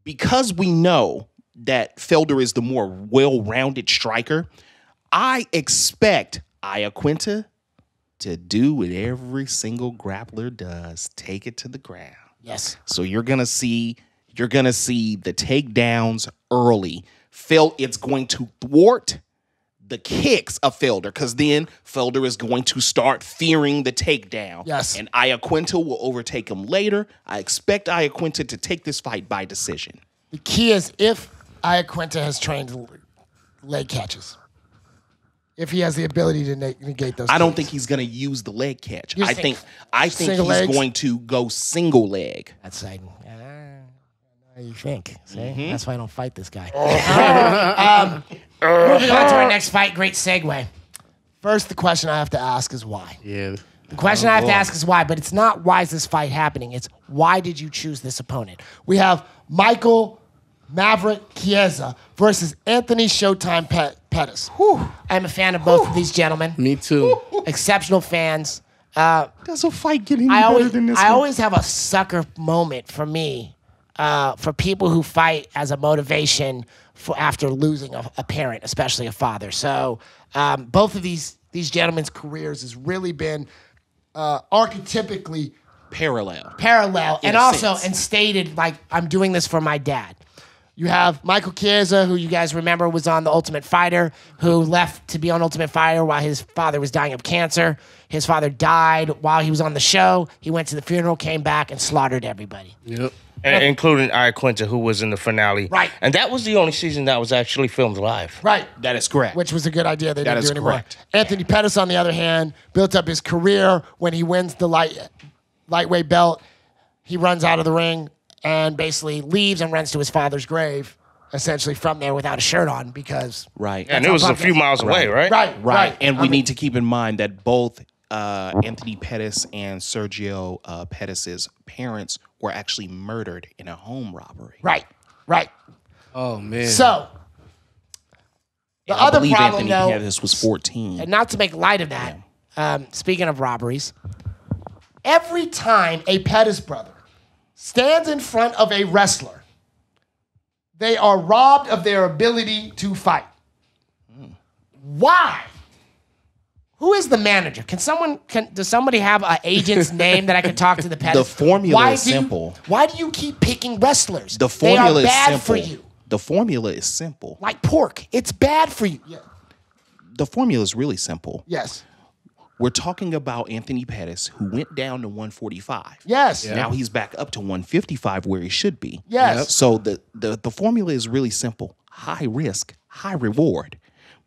because we know that Felder is the more well-rounded striker, I expect Iaquinta to do what every single grappler does, take it to the ground. Yes. So you're gonna see the takedowns early. It's going to thwart the kicks of Felder, because then Felder is going to start fearing the takedown. Yes. And Iaquinta will overtake him later. I expect Iaquinta to take this fight by decision. The key is if Iaquinta has trained leg catches. If he has the ability to negate those. I don't think he's going to use the leg catch. I think he's legs? going to go single leg. That's how you think. See? That's why I don't fight this guy. Moving on to our next fight. Great segue. First, the question I have to ask is why. Yeah. The question I have to ask is why, but it's not why is this fight happening. It's why did you choose this opponent? We have Michael Maverick Chiesa versus Anthony Showtime Pettis. I'm a fan of both of these gentlemen. Me too. Exceptional fans. Does a fight get any better than this? I always have a sucker moment for me, for people who fight as a motivation after losing a parent, especially a father. So both of these gentlemen's careers has really been archetypically parallel, and also stated like, I'm doing this for my dad. You have Michael Chiesa, who you guys remember was on The Ultimate Fighter, who left to be on Ultimate Fighter while his father was dying of cancer. His father died while he was on the show. He went to the funeral, came back, and slaughtered everybody. Yep. Including Iaquinta, who was in the finale. Right. And that was the only season that was actually filmed live. Right. That is correct. Which was a good idea. They didn't do anymore. Correct. Anthony Pettis, on the other hand, built up his career when he wins the lightweight belt. He runs out of the ring and basically leaves and runs to his father's grave, essentially from there without a shirt on because... Right. And it was a few miles away, right? Right. And we need to keep in mind that both Anthony Pettis and Sergio Pettis' parents were actually murdered in a home robbery. Right. Oh, man. So, the I other believe problem, Anthony though... Pettis was 14. And not to make light of that, speaking of robberies, every time a Pettis brother stands in front of a wrestler, they are robbed of their ability to fight. Why? Who is the manager? Does somebody have an agent's name that I can talk to the Pettis? The formula is simple. Why do you keep picking wrestlers? The formula they are is bad simple. for you. The formula is simple. Like pork. It's bad for you. Yeah. The formula is really simple. Yes. We're talking about Anthony Pettis, who went down to 145. Yes. Yeah. Now he's back up to 155 where he should be. Yes. Yep. So the formula is really simple. High risk, high reward.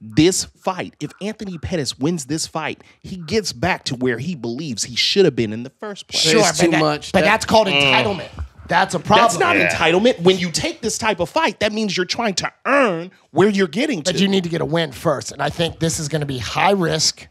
This fight, if Anthony Pettis wins this fight, he gets back to where he believes he should have been in the first place. Sure, but that's called entitlement. That's a problem. That's not entitlement. When you take this type of fight, that means you're trying to earn where you're getting to. But you need to get a win first. And I think this is going to be high risk.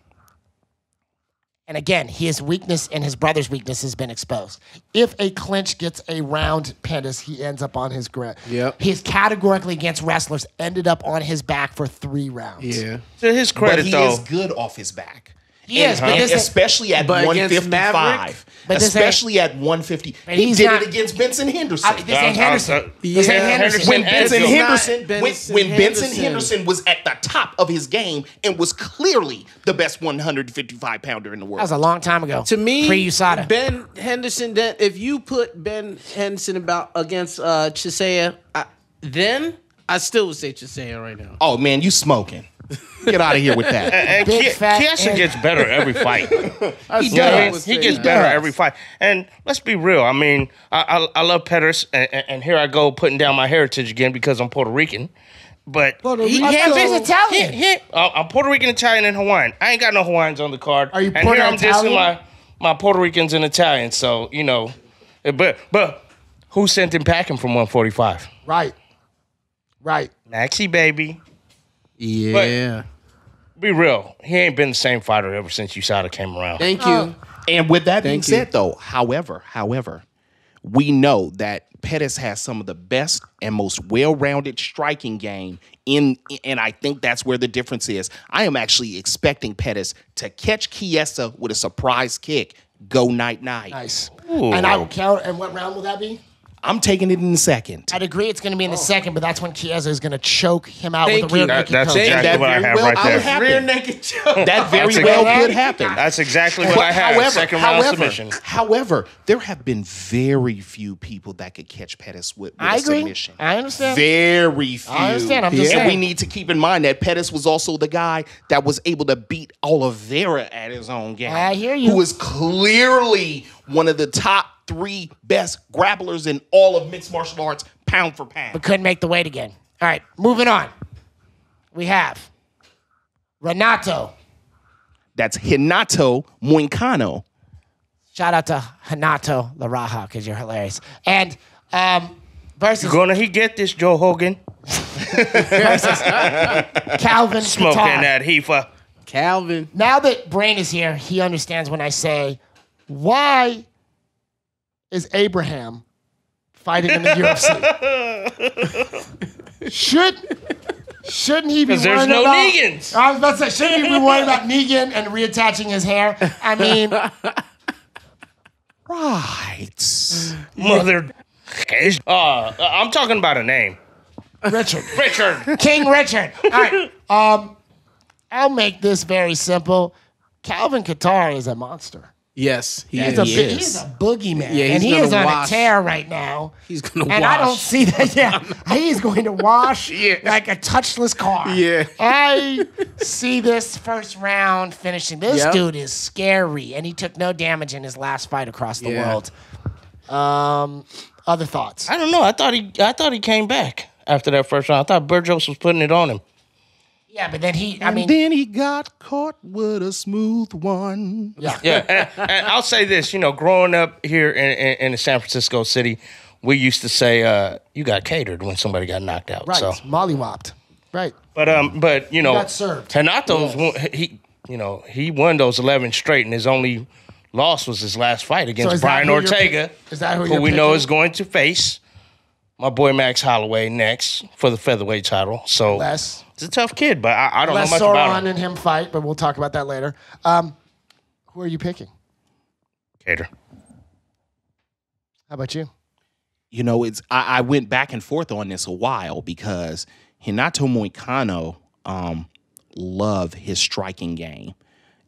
And again, his weakness and his brother's weakness has been exposed. If a clinch gets around Pettis, he ends up on his ground. Yep. He's categorically against wrestlers ended up on his back for 3 rounds. Yeah. To his credit, but he though, is good off his back. He is, but this especially at 155. Especially at 150. He did it against Benson Henderson. This ain't Henderson. This ain't Henderson. When Benson Henderson was at the top of his game and was clearly the best 155 pounder in the world. That was a long time ago. To me, pre-USADA. Ben Henderson, if you put Ben Henderson against Chiesa, then I still would say Chiesa right now. Oh, man, you smoking. Get out of here with that. And Chiesa gets better every fight. He does. He gets better every fight. And let's be real. I mean, I love Pettis, and here I go putting down my heritage again because I'm Puerto Rican. But he's Italian. I'm Puerto Rican, Italian, and Hawaiian. I ain't got no Hawaiians on the card. Are you and Puerto here I'm Italian? dissing my Puerto Ricans and Italians. So, you know, but who sent him packing from 145? Right. Maxie, baby. Yeah. But be real. He ain't been the same fighter ever since USADA came around. Thank you. And with that being said, though, however, we know that Pettis has some of the best and most well-rounded striking game and I think that's where the difference is. I am actually expecting Pettis to catch Chiesa with a surprise kick. Go night-night. Nice. Ooh. And I will count. And what round will that be? I'm taking it in the second. I'd agree it's going to be in the second, but that's when Chiesa is going to choke him out with a rear naked That's choke. exactly what I have right there. Rear naked choke. That very well could happen. That's exactly what I have. Second round submission. However, there have been very few people that could catch Pettis with a submission. I understand. Very few. I understand. I'm just And saying. we need to keep in mind that Pettis was also the guy that was able to beat Oliveira at his own game. I hear you. Who is clearly one of the top 3 best grapplers in all of mixed martial arts, pound for pound. But couldn't make the weight again. All right, moving on. We have Renato. That's Renato Moicano. Shout out to Renato Laraja because you're hilarious. And versus He get this, Joe Hogan. Calvin Smoking Qatar. that heifer. Calvin. Now that Brane is here, he understands when I say, why is Abraham fighting in the UFC? Shouldn't he be worried there's no about... Negans. I was about to say, shouldn't he be worried about Negan and reattaching his hair? I mean... Right. Mother. I'm talking about a name. Richard. Richard. King Richard. All right. I'll make this very simple. Calvin Qatar is a monster. Yes, He's a boogeyman. Yeah, and he is on a tear right now. He's going to wash. And I don't see that. Yeah, he's going to wash like a touchless car. Yeah. I see this first round finishing. This dude is scary, and he took no damage in his last fight across the world. Other thoughts? I don't know. I thought he came back after that first round. I thought Burgos was putting it on him. Yeah, but then then he got caught with a smooth one. Yeah. And I'll say this, growing up here in the San Francisco city, we used to say, you got catered when somebody got knocked out. Right, So. mollywopped. Right. But got served. Renato's he won those 11 straight, and his only loss was his last fight against Brian Ortega, is that who who you're we know picking? is going to face my boy Max Holloway next for the featherweight title. So it's a tough kid, but I don't know much about Sauron him. and him fight, but we'll talk about that later. Who are you picking? Cater. How about you? you know, I went back and forth on this a while because Renato Moicano loved his striking game.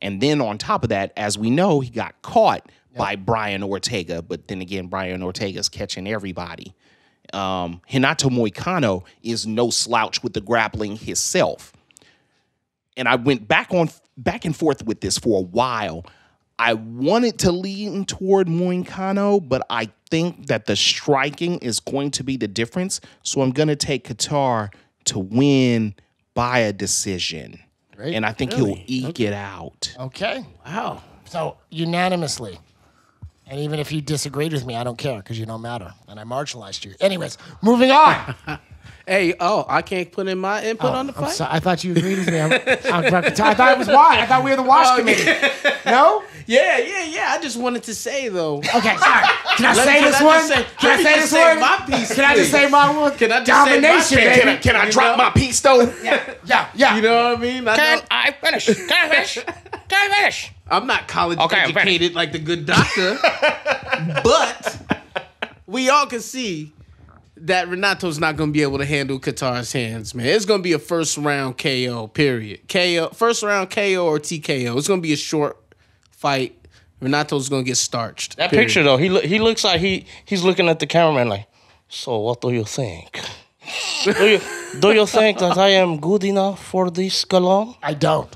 And then on top of that, as we know, he got caught by Brian Ortega. But then again, Brian Ortega's catching everybody. Renato Moicano is no slouch with the grappling himself. And I went back and forth with this for a while. I wanted to lean toward Moicano, but I think that the striking is going to be the difference. So I'm going to take Couture to win by a decision. Great. And I think he'll eke it out. Okay. Wow. So unanimously. And even if you disagreed with me, I don't care because you don't matter. And I marginalized you. Anyways, moving on. Hey, I can't put in my input on the fight? I thought you agreed with me. I thought it was why. I thought we were the wash committee. No? Yeah. I just wanted to say, though. Okay, sorry. Can I say this one? Can I say this one? My piece, can I just say my one? Can I just Domination, say my baby. Can I drop my piece, though? Yeah. You know what I mean? Can I finish? I'm not college educated like the good doctor, but we all can see that Renato's not going to be able to handle Couture's hands, man. It's going to be a first-round KO, period. First-round KO or TKO. It's going to be a short fight. Renato's going to get starched. That picture, though, he looks like he's looking at the cameraman like, so what do you think? do you think that I am good enough for this galon? I don't.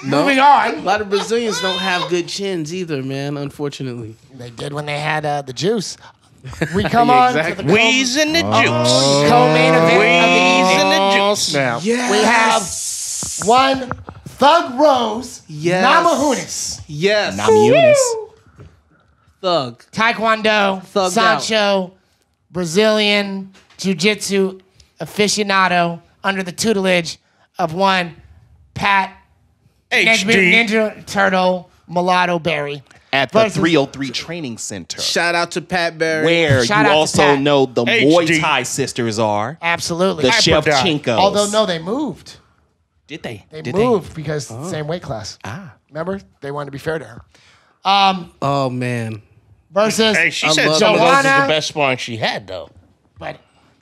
No. Moving on. A lot of Brazilians don't have good chins either, man, unfortunately. They did when they had the juice. We come on to the Wheeze in the juice. Co-main event Wheeze in the juice. Now, Yes. We have one Thug Rose Namajunas. Yes. Namajunas. Thug. Taekwondo, Thugged Sancho, Brazilian Jiu-Jitsu aficionado under the tutelage of one Pat HD. Ninja Turtle Mulatto Berry. At the 303 Training Center. Shout out to Pat Barry. Where Shout you out to also Pat. know the HD. Muay Thai sisters are. Absolutely. The Shevchenkos. Although, no, they moved. Did they? They moved because same weight class. Remember? They wanted to be fair to her. Oh, man. Versus Hey, she said some of those is the best sparring she had, though. But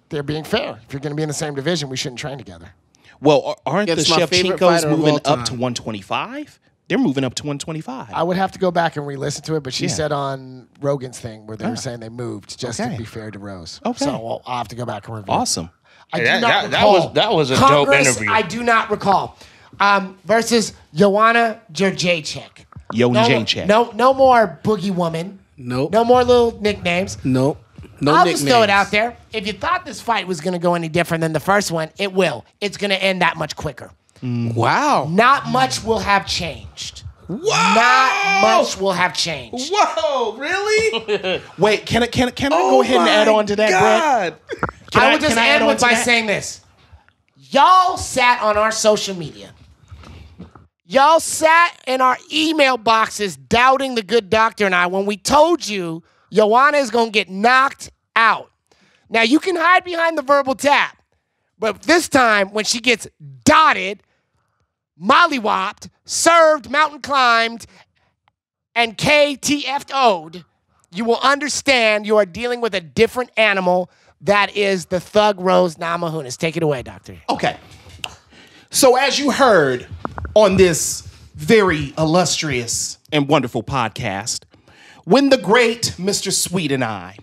they're being fair. If you're going to be in the same division, we shouldn't train together. Well, aren't the It's my favorite fighter Shevchenkos of moving all up time. to 125? They're moving up to 125. I would have to go back and re-listen to it, but she said on Rogan's thing where they were saying they moved just to be fair to Rose. Okay. So I'll have to go back and review. Awesome. I Hey, do that- not that- that recall. was- that was a dope Congress, interview. I do not recall. Versus Joanna Jędrzejczyk. Jędrzejczyk. No more Boogie Woman. Nope. No more little nicknames. Nope. No I'll nicknames. just throw it out there. If you thought this fight was going to go any different than the first one, it will. It's going to end that much quicker. Wow. Not much will have changed. Whoa. Not much will have changed. Whoa, really? Wait, can I go ahead and add on to that, Brett? I will just end with by saying this. Y'all sat on our social media. Y'all sat in our email boxes doubting the good doctor and I when we told you Joanna is going to get knocked out. Now, you can hide behind the verbal tap, but this time when she gets dotted, mollywopped, served, mountain climbed, and KTF'd, you will understand you are dealing with a different animal. That is the Thug Rose Namajunas. Take it away, doctor. Okay. So as you heard on this very illustrious and wonderful podcast, when the great Mr. Sweet and I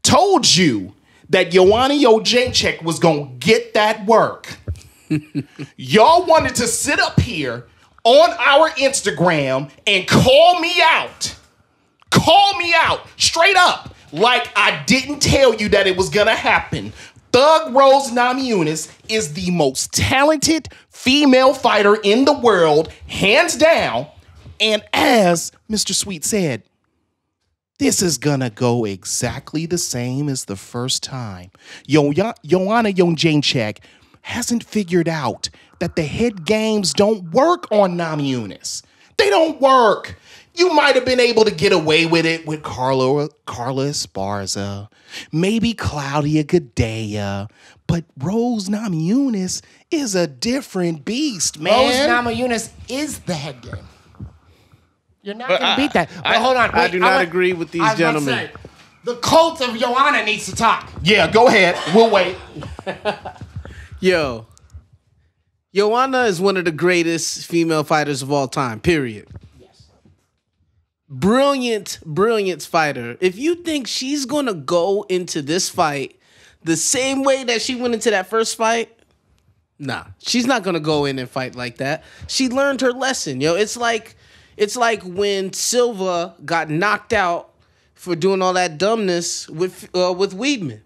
told you that Joanna Jędrzejczyk was going to get that work, y'all wanted to sit up here on our Instagram and call me out. Call me out straight up like I didn't tell you that it was going to happen. Thug Rose Namajunas is the most talented female fighter in the world, hands down. And as Mr. Sweet said, this is gonna go exactly the same as the first time. Joanna Jędrzejczyk hasn't figured out that the head games don't work on Namajunas. They don't work. You might have been able to get away with it with Carla Esparza, maybe Claudia Guida, but Rose Namajunas is a different beast, man. Rose Namajunas is the head game. You're not going to beat that. But hold on. I wait, do not agree with these I was about to gentlemen. say, The cult of Joanna needs to talk. Yeah, go ahead. We'll wait. Yo, Joanna is one of the greatest female fighters of all time, period. Yes. Brilliant fighter. If you think she's going to go into this fight the same way that she went into that first fight, nah, she's not going to go in and fight like that. She learned her lesson. Yo, it's like when Silva got knocked out for doing all that dumbness with Weidman.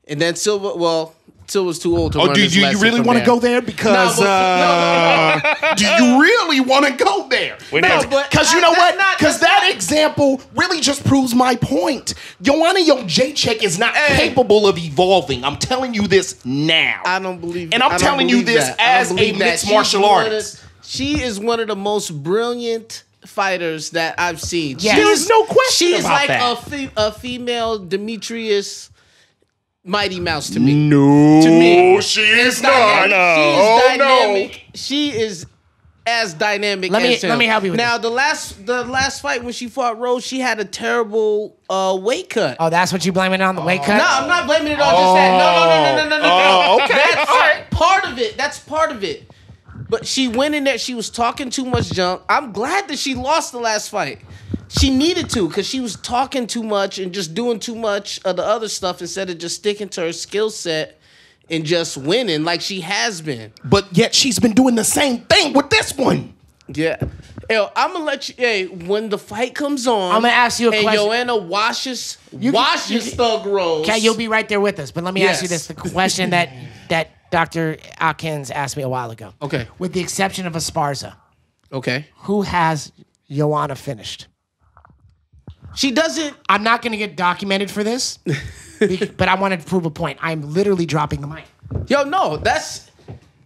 And then Silva's too old to learn his lesson. Do you really want to go there? Because do you really want to go there? Because you know what? Because that example really just proves my point. Joanna Jędrzejczyk is not capable of evolving. I'm telling you this now. I don't believe. And I'm telling you this as a mixed martial artist. She is one of the most brilliant fighters that I've seen. Yes. There's no question about that. She's like a female Demetrius Mighty Mouse to me. No, to me, she is not. Dynamic. She is as dynamic as him. Let me help you with now, the last fight when she fought Rose, she had a terrible weight cut. Oh, that's what you blaming it on, the weight cut? No, I'm not blaming it on just that. No. Oh, okay. That's part of it. That's part of it. But she went in there. She was talking too much junk. I'm glad that she lost the last fight. She needed to, because she was talking too much and just doing too much of the other stuff instead of just sticking to her skill set and just winning like she has been. But yet she's been doing the same thing with this one. Yeah. Yo, I'm going to let you, when the fight comes on. I'm going to ask you a question. And Joanna washes Thug Rose. Okay, you'll be right there with us. But let me ask you this. The question that Dr. Akins asked me a while ago. Okay. With the exception of Esparza. Okay. Who has Joanna finished? She doesn't. I'm not going to get documented for this, but I wanted to prove a point. I'm literally dropping the mic. Yo, no,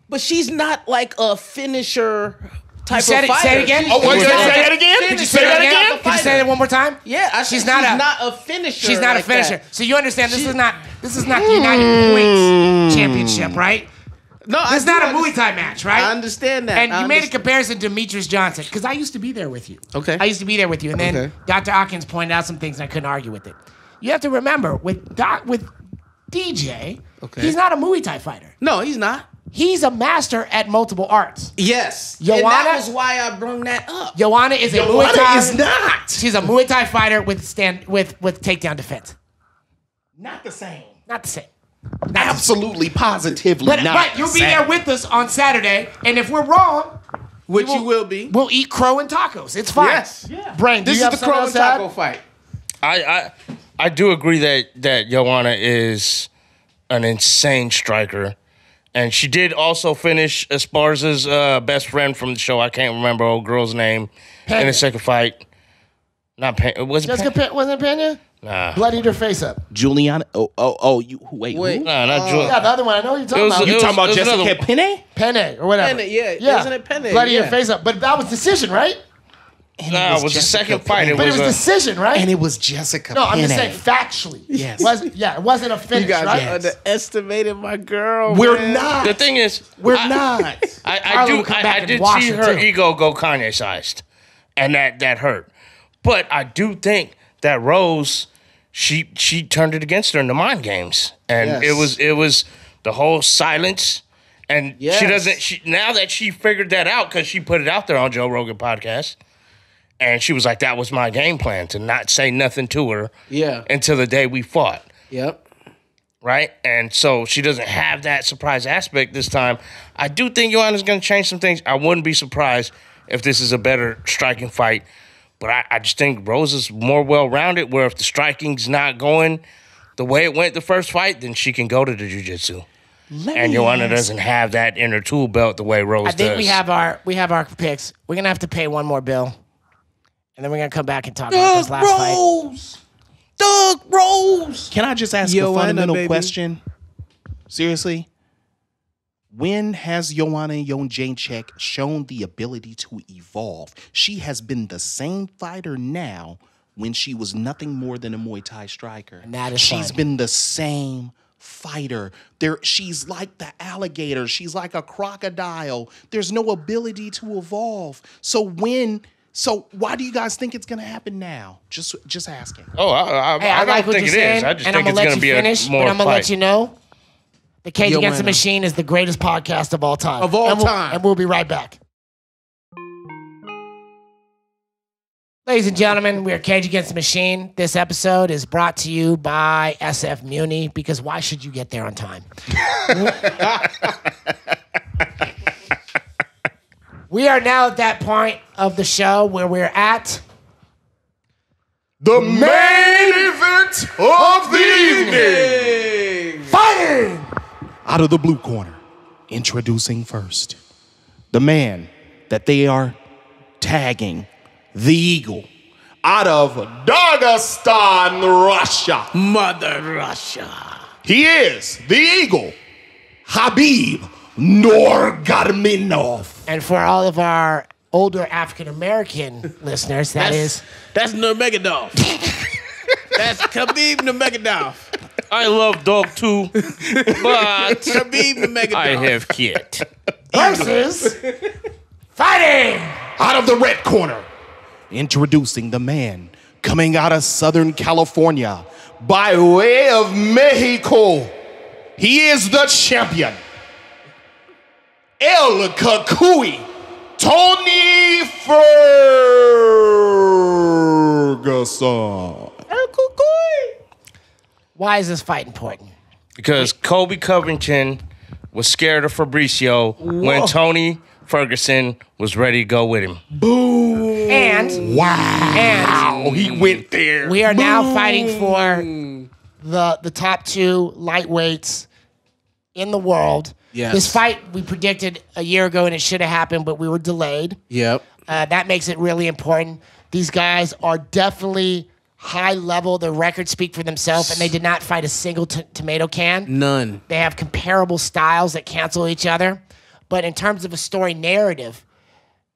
but she's not like a finisher type of fighter. Say it again. Did you say that again? Did you say that again? Can you say that one more time? Yeah, she's not a finisher. She's not like a finisher. That. So you understand this is not the United Points Championship, right? No, it's not a Muay Thai match, right? I understand that. And you made a comparison to Demetrius Johnson, because I used to be there with you. Okay. I used to be there with you. And then Dr. Akins pointed out some things and I couldn't argue with it. You have to remember, with DJ, he's not a Muay Thai fighter. No, he's not. He's a master at multiple arts. Yes. Joanna, and that was why I brought that up. Joanna is a Muay Thai. Is not. She's a Muay Thai fighter with takedown defense. Not the same. Not the same. Absolutely, positively but, not. But you'll be there with us on Saturday, and if we're wrong, which you will be, we'll eat crow and tacos. It's fine. Yes. Yeah. Brane, this is the crow and taco fight. I do agree that Joanna is an insane striker, and she did also finish Esparza's best friend from the show. I can't remember old girl's name in the second fight. Not Pena. Wasn't it Pena? Nah. Bloodied her face up. Juliana. Wait. Who? Nah, not Juliana. Yeah, the other one. I know what you're talking about. You talking about Jessica Penne? Penne or whatever. Penne, yeah. Isn't it Penne? Bloodied her face up. But that was decision, right? Nah, it was the second fight. But it was decision, right? And it was Jessica No, Penne. I'm just saying factually. Yes. It wasn't a finish, You guys right? underestimated my girl. We're not. The thing is, We're not. I did see her ego go Kanye-sized, and that hurt. But I do think that Rose, she turned it against her in the mind games, and it was the whole silence. And she doesn't. Now that she figured that out, because she put it out there on Joe Rogan podcast, and she was like, "That was my game plan, to not say nothing to her, until the day we fought." Yep. Right, and so she doesn't have that surprise aspect this time. I do think Joanna's going to change some things. I wouldn't be surprised if this is a better striking fight. But I just think Rose is more well-rounded, where if the striking's not going the way it went the first fight, then she can go to the jiu-jitsu. And Joanna doesn't have that inner tool belt the way Rose does. I think we have our picks. We're going to have to pay one more bill. And then we're going to come back and talk about this last fight. Doug Rose! Can I just ask a fundamental question? Seriously? When has Joanna Jędrzejczyk shown the ability to evolve? She has been the same fighter now when she was nothing more than a Muay Thai striker. And that is She's been the same fighter. She's like the alligator. She's like a crocodile. There's no ability to evolve. So when So why do you guys think it's gonna happen now? Just asking. Oh, I like don't what think you're it saying, is. I just and think I'm it's gonna going let to be you finish, a more but I'm gonna fight. let you know, the Cage Yo, Against the Wanda. Machine is the greatest podcast of all time. Of all And we'll- time. and we'll be right back. Ladies and gentlemen, we are Cage Against the Machine. This episode is brought to you by SF Muni, because why should you get there on time? We are now at that point of the show where we're at The main event of the evening. fighting. Out of the blue corner, introducing first the man that they are tagging the Eagle out of Dagestan, Russia. Mother Russia. He is the Eagle, Habib Nurmagomedov. And for all of our older African American listeners, That's Nurmagomedov. That's Khabib Nurmagomedov. I love dog too, but Khabib Nurmagomedov. I have kid. versus fighting. Out of the red corner, introducing the man coming out of Southern California by way of Mexico. He is the champion, El Cucuy, Tony Ferguson. Why is this fight important? Because Kobe Covington was scared of Fabricio when Tony Ferguson was ready to go with him. And Wow, he went there. we are now fighting for the top two lightweights in the world. Yes. This fight we predicted a year ago, and it should have happened, but we were delayed. Yep. That makes it really important. These guys are definitely high level. Their records speak for themselves, and they did not fight a single tomato can. None. They have comparable styles that cancel each other. But in terms of a story narrative,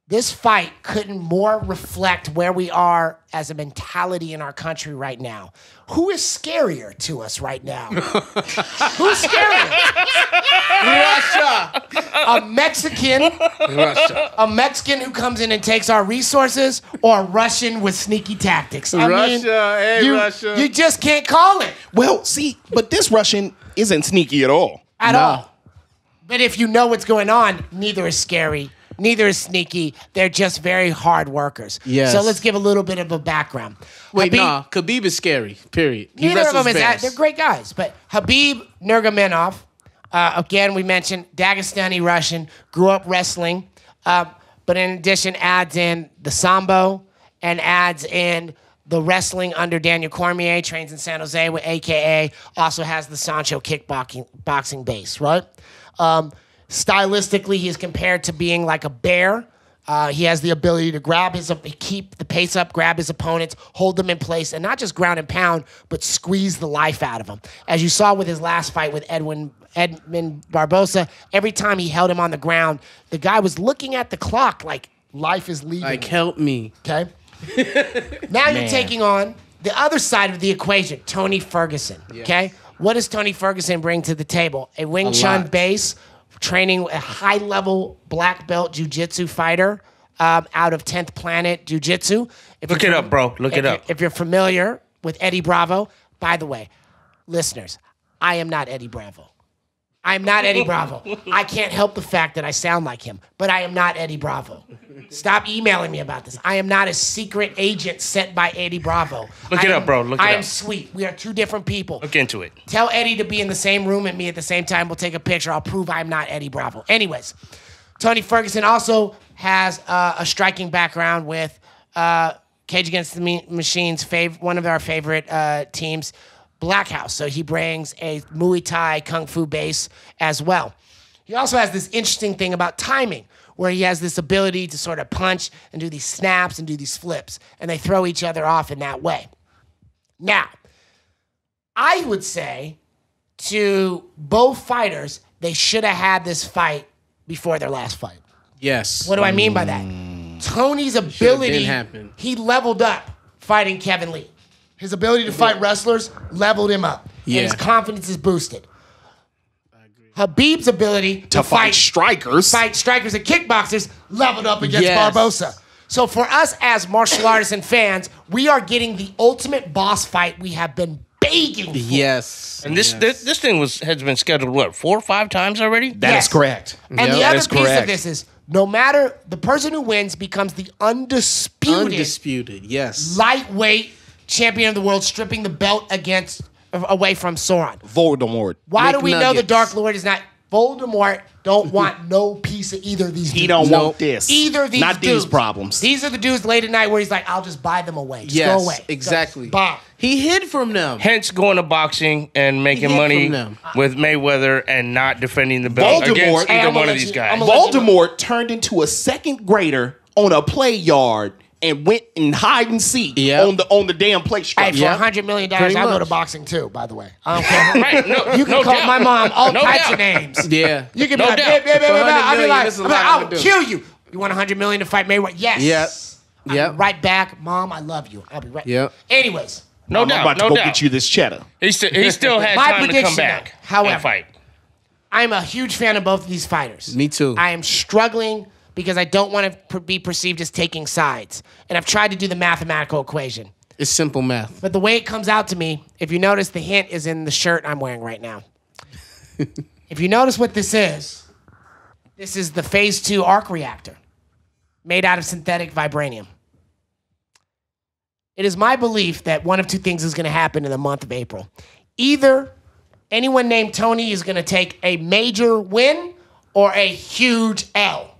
this fight couldn't more reflect where we are as a mentality in our country right now. Who is scarier to us right now? Who's scarier? Russia. A Mexican? Russia. A Mexican who comes in and takes our resources, or a Russian with sneaky tactics? Russia. Hey, Russia. You just can't call it Well, see, but this Russian isn't sneaky at all. at all. But if you know what's going on, neither is scary. Neither is sneaky. They're just very hard workers. Yes. So let's give a little bit of a background. Wait, Habib- Khabib is scary, period. He Neither of wrestles them is bears. they're great guys. But Habib Nurmagomedov, again, we mentioned Dagestani Russian, grew up wrestling, but in addition adds in the Sambo and adds in the wrestling under Daniel Cormier, trains in San Jose with AKA, also has the Sancho boxing base, right? Stylistically, he is compared to being like a bear. He has the ability to keep the pace up, grab his opponents, hold them in place, and not just ground and pound, but squeeze the life out of them. As you saw with his last fight with Edmund Barbosa, every time he held him on the ground, the guy was looking at the clock like life is leaving. Like, help me. Okay? Now you're taking on the other side of the equation, Tony Ferguson. Okay? What does Tony Ferguson bring to the table? A Wing Chun base, training a high-level black belt jiu-jitsu fighter out of 10th Planet Jiu-Jitsu. Look it up, bro. Look it up. If you're familiar with Eddie Bravo, by the way, listeners, I am not Eddie Bravo. I am not Eddie Bravo. I can't help the fact that I sound like him, but I am not Eddie Bravo. Stop emailing me about this. I am not a secret agent sent by Eddie Bravo. Look it up, bro. Look it I am up. sweet. We are two different people. Look into it. Tell Eddie to be in the same room and me at the same time. We'll take a picture. I'll prove I'm not Eddie Bravo. Anyways, Tony Ferguson also has a striking background with Cage Against the Machine's one of our favorite teams, Black House. So he brings a Muay Thai Kung Fu base as well. He also has this interesting thing about timing, where he has this ability to sort of punch and do these snaps and do these flips, and they throw each other off in that way. Now, I would say to both fighters, they should have had this fight before their last fight. Yes. What do I mean by that? Tony's ability, been happened. he leveled up fighting Kevin Lee. His ability to fight wrestlers leveled him up. Yeah. And his confidence is boosted. Habib's ability To fight strikers. fight strikers and kickboxers leveled up against Yes. Barbosa. So for us as martial artists and fans, we are getting the ultimate boss fight we have been begging for. Yes. And this thing has been scheduled, what, 4 or 5 times already? That is correct. And the other piece of this is, no matter, the person who wins becomes the undisputed, yes, lightweight champion of the world, stripping the belt away from Sauron. Voldemort. Why do we know the Dark Lord is not? Voldemort don't want no piece of either of these dudes. He don't want this. Either of these Not dudes. these problems. These are the dudes late at night where he's like, I'll just buy them away. Just yes, go away. exactly. Bomb. He hid from them. Hence going to boxing and making money with Mayweather and not defending the belt against either one of these guys. Voldemort turned into a second grader on a play yard and went and hide and seek on the damn play structure. Hey, for $100 million, I'll go to boxing too, by the way. I don't care. Right, no, you can call my mom all types of names. Yeah. You can No be doubt. I'll be like, this is a lot I'll to do. kill you. You want $100 million to fight Mayweather? Yes. Yep. I'm right back. Mom, I love you. I'll be right. Yep. Anyways. No doubt. I'm about to go get you this cheddar. He still had My time to prediction, come back though, however, and fight. I'm a huge fan of both of these fighters. Me too. I am struggling because I don't want to be perceived as taking sides. And I've tried to do the mathematical equation. It's simple math. But the way it comes out to me, if you notice, the hint is in the shirt I'm wearing right now. If you notice what this is the Phase 2 arc reactor made out of synthetic vibranium. It is my belief that one of two things is going to happen in the month of April. Either anyone named Tony is going to take a major win or a huge L.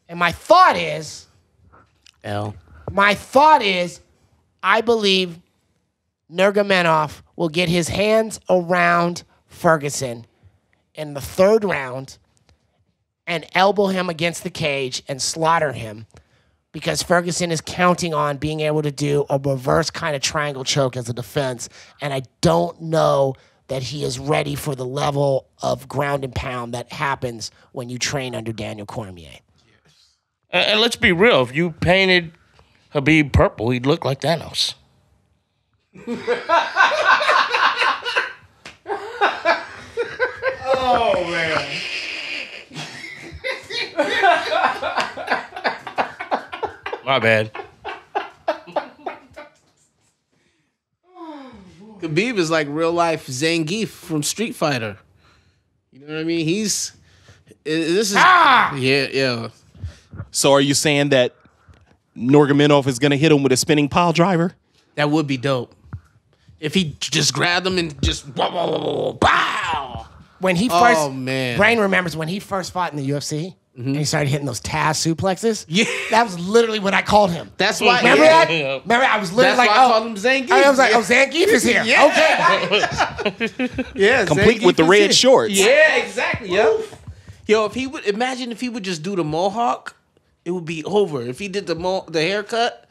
And my thought is, I believe Nurmagomedov will get his hands around Ferguson in the 3rd round and elbow him against the cage and slaughter him because Ferguson is counting on being able to do a reverse kind of triangle choke as a defense, and I don't know that he is ready for the level of ground and pound that happens when you train under Daniel Cormier. And let's be real, if you painted Khabib purple, he'd look like Thanos. Oh, man. My bad. Khabib is like real life Zangief from Street Fighter. You know what I mean? This is yeah. So are you saying that Nurmagomedov is going to hit him with a spinning pile driver? That would be dope. If he just grabbed him and just bow. When he first, man. Brane remembers when he first fought in the UFC and he started hitting those Taz suplexes. Yeah. That was literally what I called him. That's why. Remember that? Remember, I was literally That's like, why I called him Zangief. I was like, Zangief is here. Yeah. Okay. Yeah, Complete Zangief with the is red here. shorts. Yeah, exactly. Yo, if he would just do the mohawk, it would be over. If he did the haircut,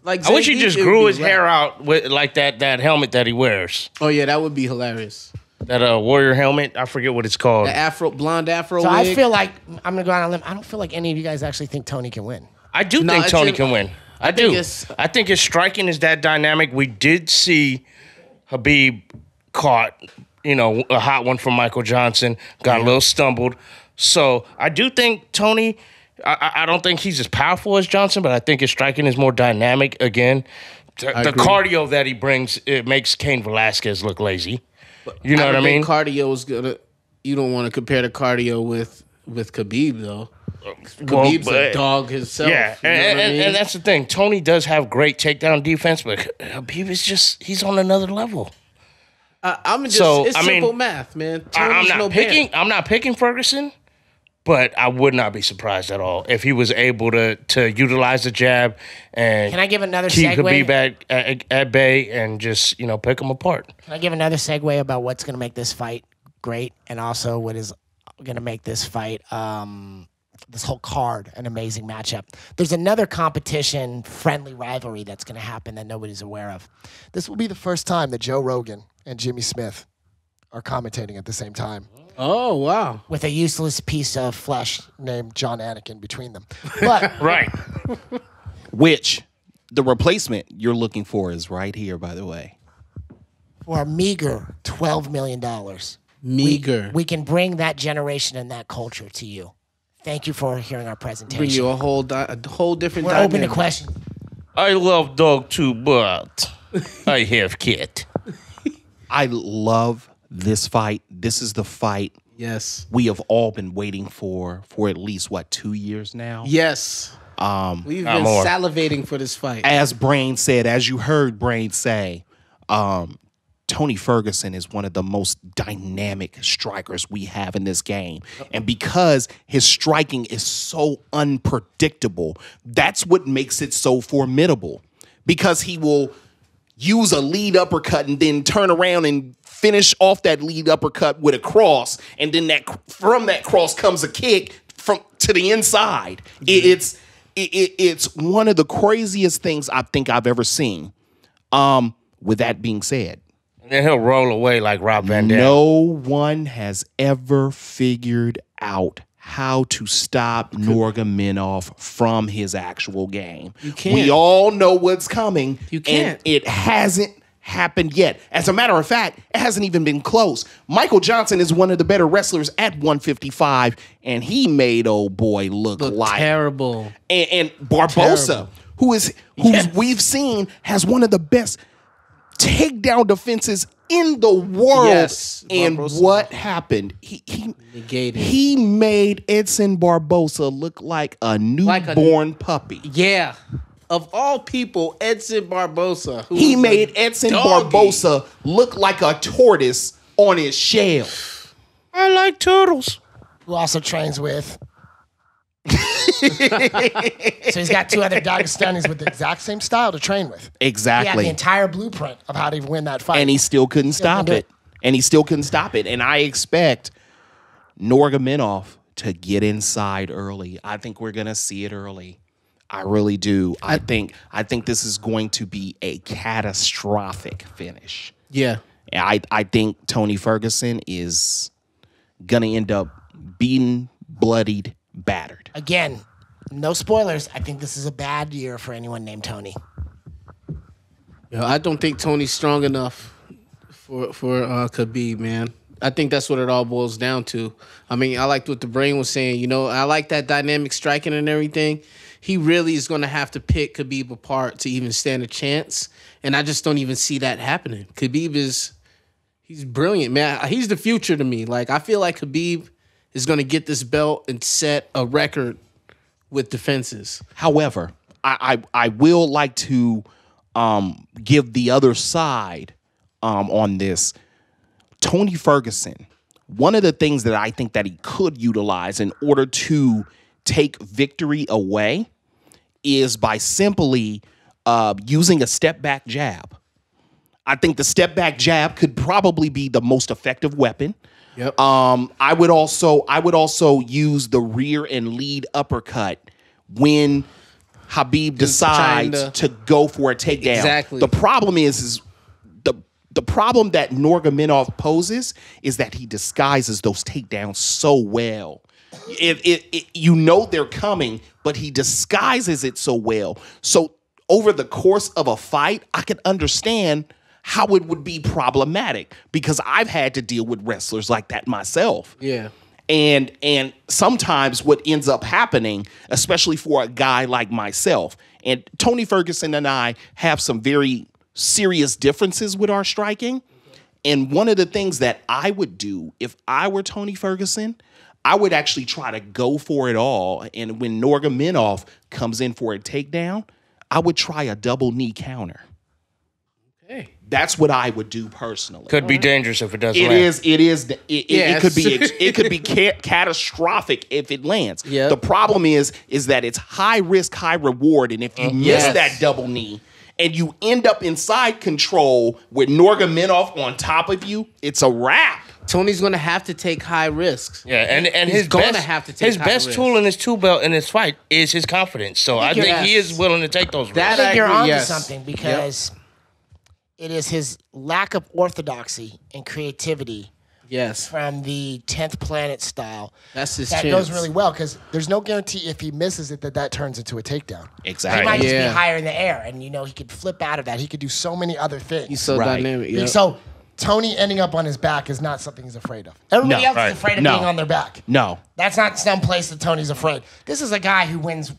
like I wish he Zangief, just it would grew be his hair out with like that helmet that he wears. Oh yeah, that would be hilarious. That warrior helmet. I forget what it's called. The blonde afro. So wig. I feel like I'm gonna go out on a limb. I don't feel like any of you guys actually think Tony can win. I do think Tony can win. I do. I think his striking is that dynamic. We did see Khabib caught, a hot one from Michael Johnson. Got a little stumbled. So I do think Tony. I don't think he's as powerful as Johnson, but I think his striking is more dynamic. Again, the cardio that he brings, it makes Cain Velasquez look lazy. You know what I mean? Cardio is gonna. You don't want to compare the cardio with Khabib though. Khabib's a dog himself. Yeah, and that's the thing. Tony does have great takedown defense, but Khabib is he's on another level. It's simple math, man. I'm not picking Ferguson, but I would not be surprised at all if he was able to utilize the jab and Can I give another keep segue? Khabib at bay and just pick him apart. Can I give another segue about what's gonna make this fight great, and also what is gonna make this fight, this whole card, an amazing matchup? There's another competition, friendly rivalry that's gonna happen that nobody's aware of. This will be the first time that Joe Rogan and Jimmy Smith are commentating at the same time. Oh, wow. With a useless piece of flesh named John Anakin between them. But right. Which the replacement you're looking for is right here, by the way. For a meager $12 million. Meager. We can bring that generation and that culture to you. Thank you for hearing our presentation. Bring you a whole different. We're open to questions. I love dog too, but I have cat. I love this fight. This is the fight. Yes. We have all been waiting for at least 2 years now. Yes. We've been salivating for this fight. As Brane said, as you heard Brane say, Tony Ferguson is one of the most dynamic strikers we have in this game. And because his striking is so unpredictable, that's what makes it so formidable. Because he will use a lead uppercut and then turn around and finish off that lead uppercut with a cross, and then from that cross comes a kick to the inside. It's one of the craziest things I think I've ever seen. With that being said, and then he'll roll away like Rob Van Dam. No one has ever figured out how to stop Nurmagomedov from his actual game. You can't. We all know what's coming. You can't. And it hasn't happened yet. As a matter of fact, it hasn't even been close. Michael Johnson is one of the better wrestlers at 155, and he made old boy look like terrible. And Barbosa, who we've seen has one of the best takedown defenses in the world. Yes, and Barbosa. what happened? He made Edson Barbosa look like a newborn puppy. Yeah. Of all people, Edson Barbosa. He made Edson Barbosa look like a tortoise on his shell. I like turtles. Who also trains with. So he's got two other Dagestanis with the exact same style to train with. Exactly. He had the entire blueprint of how to win that fight. And he still couldn't stop it. And I expect Nurmagomedov to get inside early. I think we're going to see it early. I really do. I think this is going to be a catastrophic finish. Yeah. I think Tony Ferguson is going to end up beaten, bloodied, battered. Again, no spoilers. I think this is a bad year for anyone named Tony. I don't think Tony's strong enough for Khabib, man. I think that's what it all boils down to. I mean, I liked what the Brane was saying. I like that dynamic striking and everything. He really is going to have to pick Khabib apart to even stand a chance. And I just don't even see that happening. Khabib he's brilliant, man. He's the future to me. Like, I feel like Khabib is going to get this belt and set a record with defenses. However, I will like to give the other side on this. Tony Ferguson, one of the things that I think that he could utilize in order to take victory away is by simply using a step-back jab. I think the step-back jab could probably be the most effective weapon. Yep. I would also use the rear and lead uppercut when Khabib decides to go for a takedown. Exactly. The problem is the problem that Nurmagomedov poses is that he disguises those takedowns so well. They're coming, but he disguises it so well. So over the course of a fight, I can understand how it would be problematic because I've had to deal with wrestlers like that myself. Yeah. And sometimes what ends up happening, especially for a guy like myself, and Tony Ferguson and I have some very serious differences with our striking. And one of the things that I would do if I were Tony Ferguson, I would actually try to go for it all. And when Nurmagomedov comes in for a takedown, I would try a double knee counter. Okay. That's what I would do personally. Could be dangerous if it doesn't land. It could be catastrophic if it lands. Yep. The problem is that it's high risk, high reward. And if you miss that double knee and you end up inside control with Nurmagomedov on top of you, it's a wrap. Tony's going to have to take high risks. Yeah, and he's going to have to take his best risks. tool in his tool belt in this fight is his confidence. So I think he is willing to take those risks. I think you're onto something because it is his lack of orthodoxy and creativity. Yes. From the 10th planet style. That's his that chance. goes really well because there's no guarantee if he misses it that turns into a takedown. Exactly. He might just be higher in the air and he could flip out of that. He could do so many other things. He's so dynamic. Yeah. So Tony ending up on his back is not something he's afraid of. Everybody else is afraid of being on their back. No. That's not some place that Tony's afraid. This is a guy who wins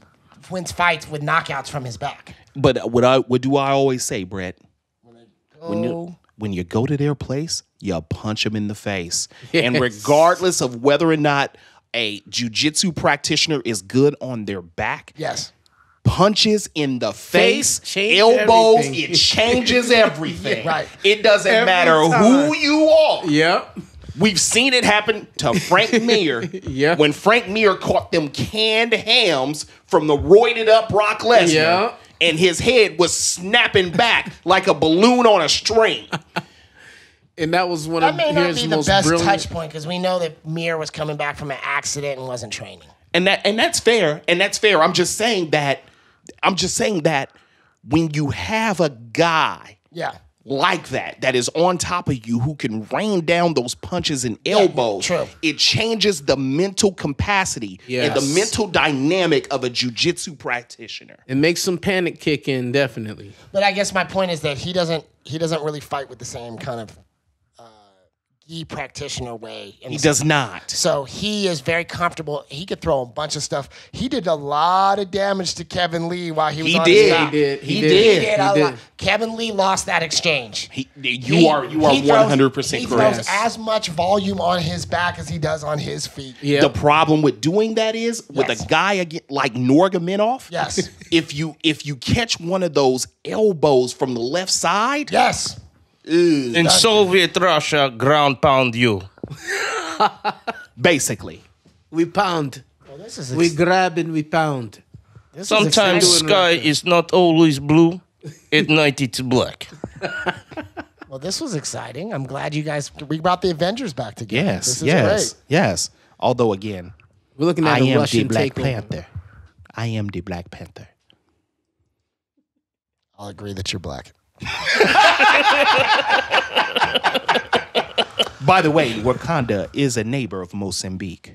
fights with knockouts from his back. But what do I always say, Brett? When you go to their place, you punch them in the face. Yes. And regardless of whether or not a jiu-jitsu practitioner is good on their back, yes, punches in the face, elbows, everything. It changes everything. Right. It doesn't matter who you are. Yep. We've seen it happen to Frank Mir. Yeah. When Frank Mir caught them canned hams from the roided up Brock Lesnar. Yeah. And his head was snapping back like a balloon on a string. And that was one that of may not be the best brilliant touch point because we know that Mir was coming back from an accident and wasn't training. And that's fair. And that's fair. I'm just saying that when you have a guy like that is on top of you who can rain down those punches and elbows, it changes the mental capacity and the mental dynamic of a jiu-jitsu practitioner. It makes some panic kick in, definitely. But I guess my point is that he doesn't really fight with the same kind of practitioner way. He does not. So he is very comfortable. He could throw a bunch of stuff. He did a lot of damage to Kevin Lee while he was on his back. He did. Kevin Lee lost that exchange. You are 100% correct. He throws as much volume on his back as he does on his feet. Yep. The problem with doing that is with a guy like Nurmagomedov. Yes. If you catch one of those elbows from the left side. Yes. In Soviet Russia, ground pound you. Basically. We pound. We grab and we pound. Sometimes sky is not always blue. At night it's black. Well, this was exciting. I'm glad we brought the Avengers back together. Yes, this is great. Yes. Although, again, we're looking at a Russian Black Panther. I am the Black Panther. I'll agree that you're black. By the way, Wakanda is a neighbor of Mozambique.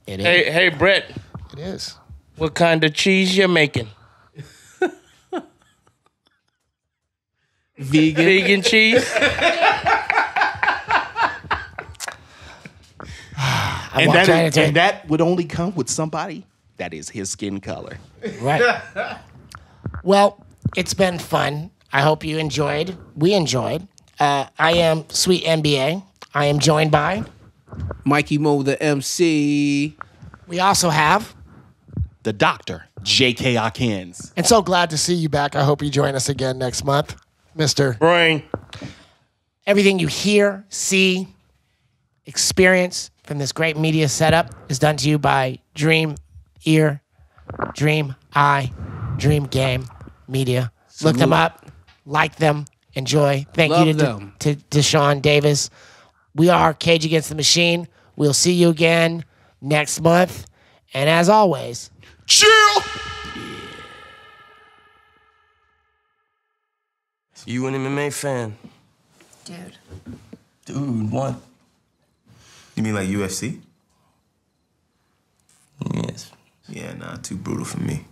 Hey, Brett. It is. What kind of cheese you making? Vegan cheese? And that would only come with somebody that is his skin color. Right. Well, it's been fun. I hope you enjoyed. We enjoyed. I am SweetMBA. I am joined by MikeyMoTheMc. We also have the Doctor, J.K. Akins. And so glad to see you back. I hope you join us again next month, Mr. Brane. Everything you hear, see, experience from this great media setup is done to you by Dream Ear, Dream Eye, Dream Game Media. Look them up. Like them, enjoy. Thank you to DeShawn Davis. We are Cage Against the Machine. We'll see you again next month. And as always, chill. You an MMA fan? Dude, what? You mean like UFC? Yes. Yeah, nah, too brutal for me.